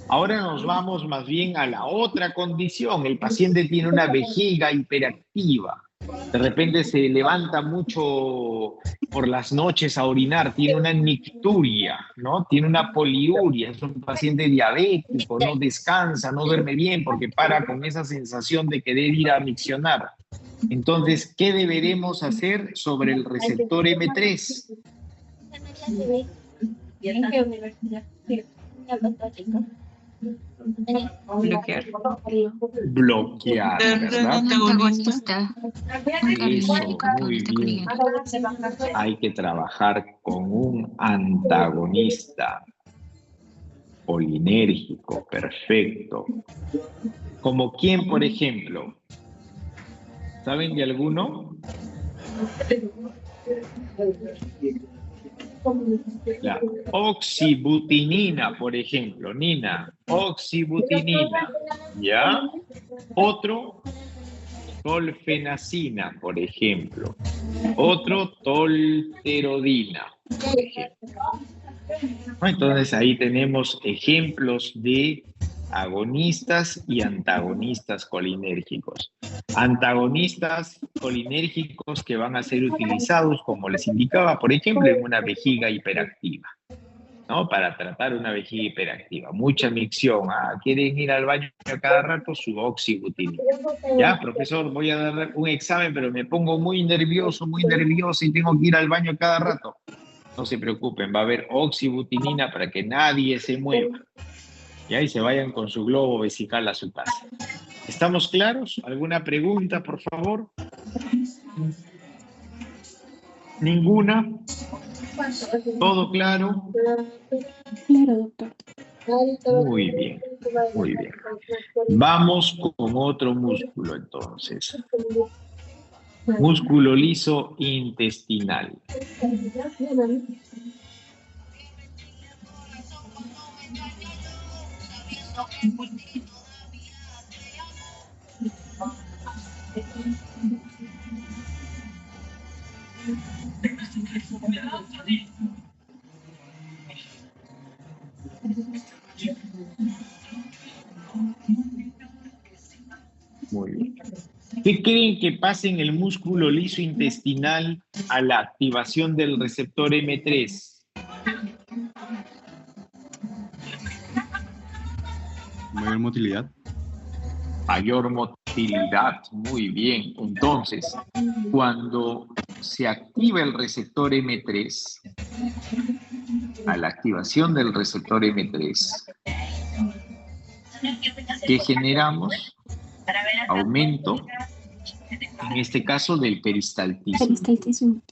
Ahora nos vamos más bien a la otra condición. El paciente tiene una vejiga hiperactiva. De repente se levanta mucho por las noches a orinar, tiene una nicturia, ¿no? Tiene una poliuria, es un paciente diabético, no descansa, no duerme bien porque para con esa sensación de querer ir a miccionar. Entonces, ¿qué deberemos hacer sobre el receptor M3? ¿En qué universidad? Sí, Bloquear. Bloquear, ¿verdad? Antagonista. Eso, muy bien. Hay que trabajar con un antagonista colinérgico, perfecto. ¿Como quién, por ejemplo? ¿Saben de alguno? La oxibutinina, por ejemplo, Nina, oxibutinina, ¿ya? Otro, tolfenacina, por ejemplo. Otro, tolterodina, por ejemplo. Entonces ahí tenemos ejemplos de agonistas y antagonistas colinérgicos. Antagonistas colinérgicos que van a ser utilizados, como les indicaba, por ejemplo, en una vejiga hiperactiva, ¿no? Para tratar una vejiga hiperactiva. Mucha micción. ¿Quieren ir al baño a cada rato? Su oxibutinina. Ya, profesor, voy a dar un examen, pero me pongo muy nervioso y tengo que ir al baño cada rato. No se preocupen, va a haber oxibutinina para que nadie se mueva. Y ahí se vayan con su globo vesical a su casa. ¿Estamos claros? ¿Alguna pregunta, por favor? ¿Ninguna? ¿Todo claro? Claro, doctor. Muy bien, muy bien. Vamos con otro músculo entonces. Músculo liso intestinal. Muy bien. ¿Qué creen que pase en el músculo liso intestinal a la activación del receptor M3? Mayor motilidad. Mayor motilidad, muy bien. Entonces, cuando se activa el receptor M3, a la activación del receptor M3, ¿qué generamos? Aumento, en este caso, del peristaltismo.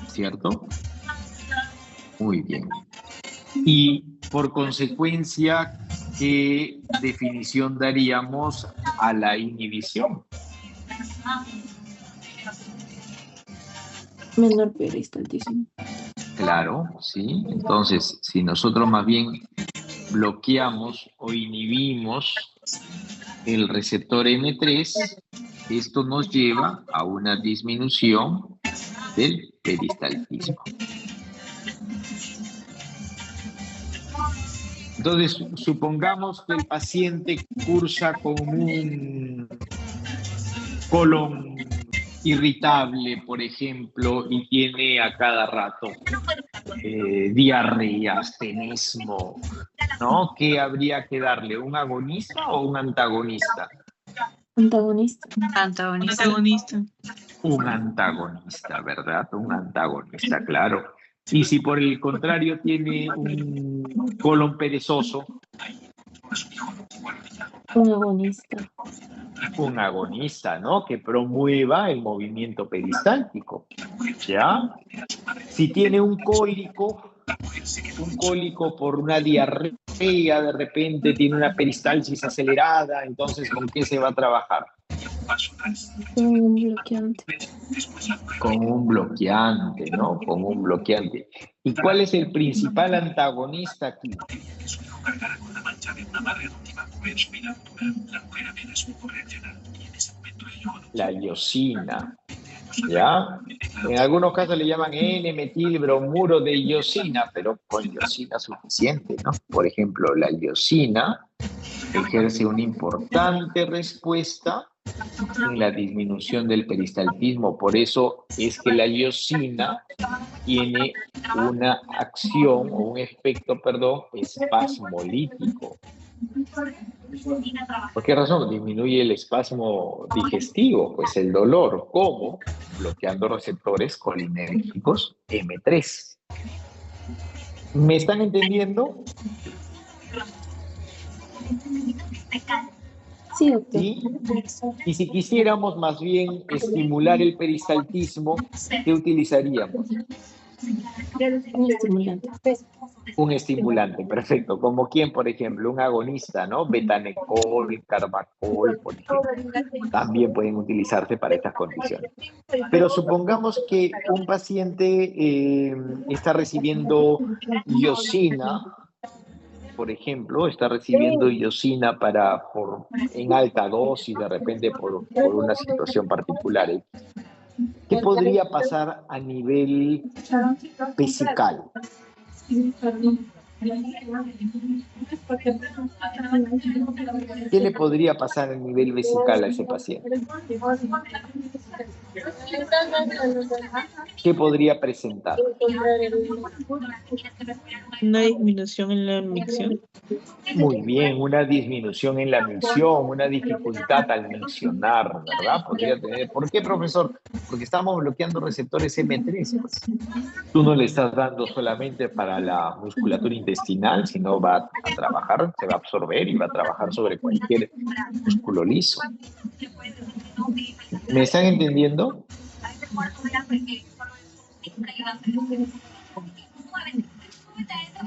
¿Cierto? Muy bien. Y por consecuencia, ¿qué definición daríamos a la inhibición? Menor peristaltismo. Claro, sí. Entonces, si nosotros más bien bloqueamos o inhibimos el receptor M3, esto nos lleva a una disminución del peristaltismo. Entonces, supongamos que el paciente cursa con un colon irritable, por ejemplo, y tiene a cada rato diarreas, tenesmo, ¿no? ¿Qué habría que darle? ¿Un agonista o un antagonista? Antagonista. Antagonista. Un antagonista, ¿verdad? Un antagonista, claro. Y si por el contrario tiene un colon perezoso. Un agonista. Un agonista, ¿no? Que promueva el movimiento peristáltico, ¿ya? Si tiene un cólico por una diarrea, de repente tiene una peristalsis acelerada, entonces ¿con qué se va a trabajar? Con un bloqueante. Con un bloqueante, ¿no? Con un bloqueante. ¿Y cuál es el principal antagonista aquí? La iosina, ¿ya? En algunos casos le llaman N-metilbromuro de iosina, pero con iosina suficiente, ¿no? Por ejemplo, la iosina ejerce una importante respuesta en la disminución del peristaltismo. Por eso es que la iosina tiene una acción o un efecto, espasmolítico. ¿Por qué razón? Disminuye el espasmo digestivo, pues el dolor. ¿Cómo? Bloqueando receptores colinérgicos M3. ¿Me están entendiendo? Sí, doctor. ¿Sí? Y si quisiéramos más bien estimular el peristaltismo, ¿qué utilizaríamos? Un estimulante. Un estimulante, perfecto. Como quién, por ejemplo, un agonista, ¿no? Betanecol, carbacol, por ejemplo. También pueden utilizarse para estas condiciones. Pero supongamos que un paciente está recibiendo iosina, por ejemplo, está recibiendo iosina en alta dosis, de repente por una situación particular. ¿Qué podría pasar a nivel vesical? ¿Qué le podría pasar a nivel vesical a ese paciente? ¿Qué podría presentar? Una disminución en la micción. Muy bien, una disminución en la micción, una dificultad al miccionar, ¿verdad? Podría tener. ¿Por qué, profesor? Porque estamos bloqueando receptores M3. Pues. Tú no le estás dando solamente para la musculatura intestinal, sino va a trabajar, se va a absorber y va a trabajar sobre cualquier músculo liso. ¿Me están entendiendo?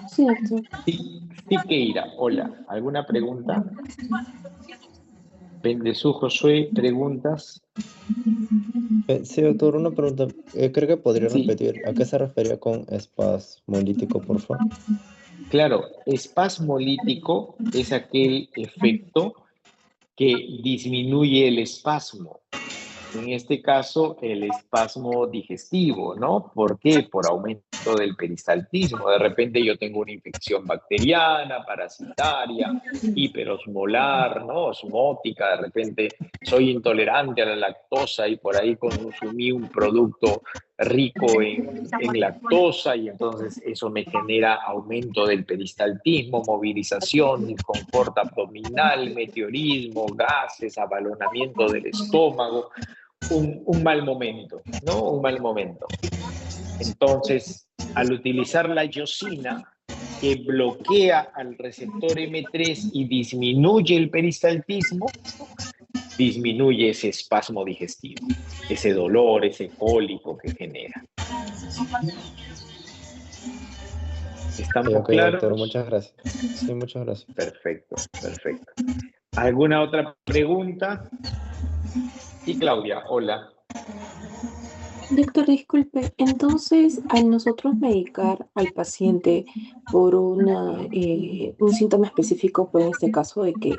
Sí, doctor. Sí, Keira, hola. ¿Alguna pregunta? Bendesu, Josué, ¿preguntas? Sí, doctor, una pregunta. Creo que podría Sí. repetir. ¿A qué se refería con espasmolítico, por favor? Claro, espasmolítico es aquel efecto que disminuye el espasmo. En este caso, el espasmo digestivo, ¿no? ¿Por qué? Por aumento del peristaltismo. De repente yo tengo una infección bacteriana, parasitaria, hiperosmolar, ¿no? Osmótica. De repente soy intolerante a la lactosa y por ahí consumí un producto rico en lactosa y entonces eso me genera aumento del peristaltismo, movilización, disconfort abdominal, meteorismo, gases, abalonamiento del estómago. Un mal momento, ¿no? Un mal momento. Entonces, al utilizar la iosina, que bloquea al receptor M3 y disminuye el peristaltismo, disminuye ese espasmo digestivo, ese dolor, ese cólico que genera. ¿Estamos Ok, claros? doctor, muchas gracias. Sí, muchas gracias. Perfecto, perfecto. ¿Alguna otra pregunta? Sí, Claudia, hola. Doctor, disculpe, entonces al nosotros medicar al paciente por un síntoma específico, pues en este caso de que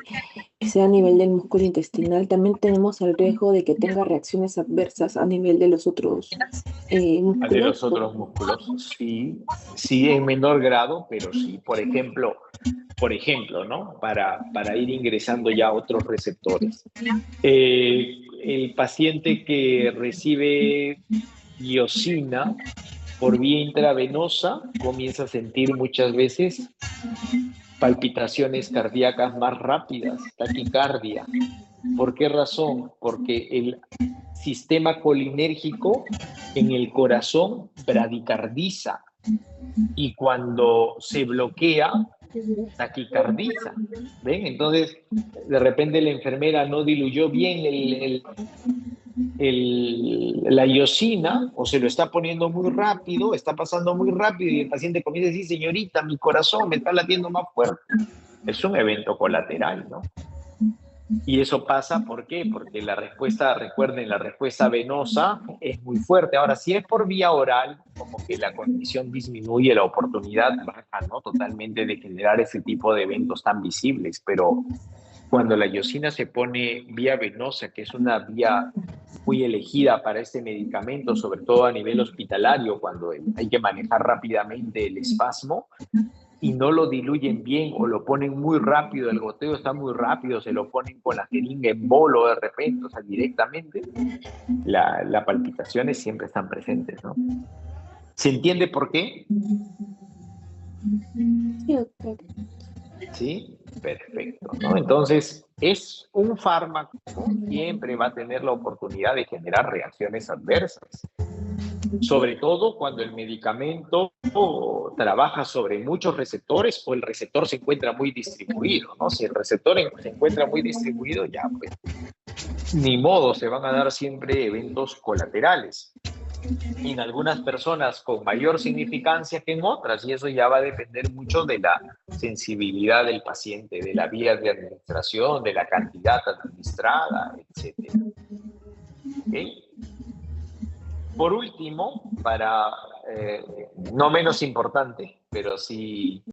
sea a nivel del músculo intestinal, también tenemos el riesgo de que tenga reacciones adversas a nivel de los otros músculos. De los otros músculos, sí, sí en menor grado, pero sí. Por ejemplo, ¿no? Para ir ingresando ya a otros receptores. El paciente que recibe iosina por vía intravenosa comienza a sentir muchas veces palpitaciones cardíacas más rápidas, taquicardia. ¿Por qué razón? Porque el sistema colinérgico en el corazón bradicardiza y cuando se bloquea, taquicardiza. ¿Ven? Entonces, de repente la enfermera no diluyó bien la iosina o se lo está poniendo muy rápido, está pasando muy rápido y el paciente comienza a decir, señorita, mi corazón me está latiendo más fuerte. Es un evento colateral, ¿no? Y eso pasa, ¿por qué? Porque la respuesta, recuerden, la respuesta venosa es muy fuerte. Ahora, si es por vía oral, como que la condición disminuye, la oportunidad baja, ¿no? Totalmente de generar ese tipo de eventos tan visibles, pero cuando la iosina se pone vía venosa, que es una vía muy elegida para este medicamento, sobre todo a nivel hospitalario, cuando hay que manejar rápidamente el espasmo, y no lo diluyen bien o lo ponen muy rápido, el goteo está muy rápido, se lo ponen con la jeringa en bolo de repente, o sea, directamente, las palpitaciones siempre están presentes, ¿no? ¿Se entiende por qué? Sí, doctor. Sí, perfecto, ¿no? Entonces, es un fármaco, siempre va a tener la oportunidad de generar reacciones adversas, sobre todo cuando el medicamento trabaja sobre muchos receptores o el receptor se encuentra muy distribuido, ¿no? Si el receptor se encuentra muy distribuido, ya pues, ni modo, se van a dar siempre eventos colaterales. En algunas personas con mayor significancia que en otras, y eso ya va a depender mucho de la sensibilidad del paciente, de la vía de administración, de la cantidad administrada, etc. ¿Okay? Por último, para no menos importante, pero sí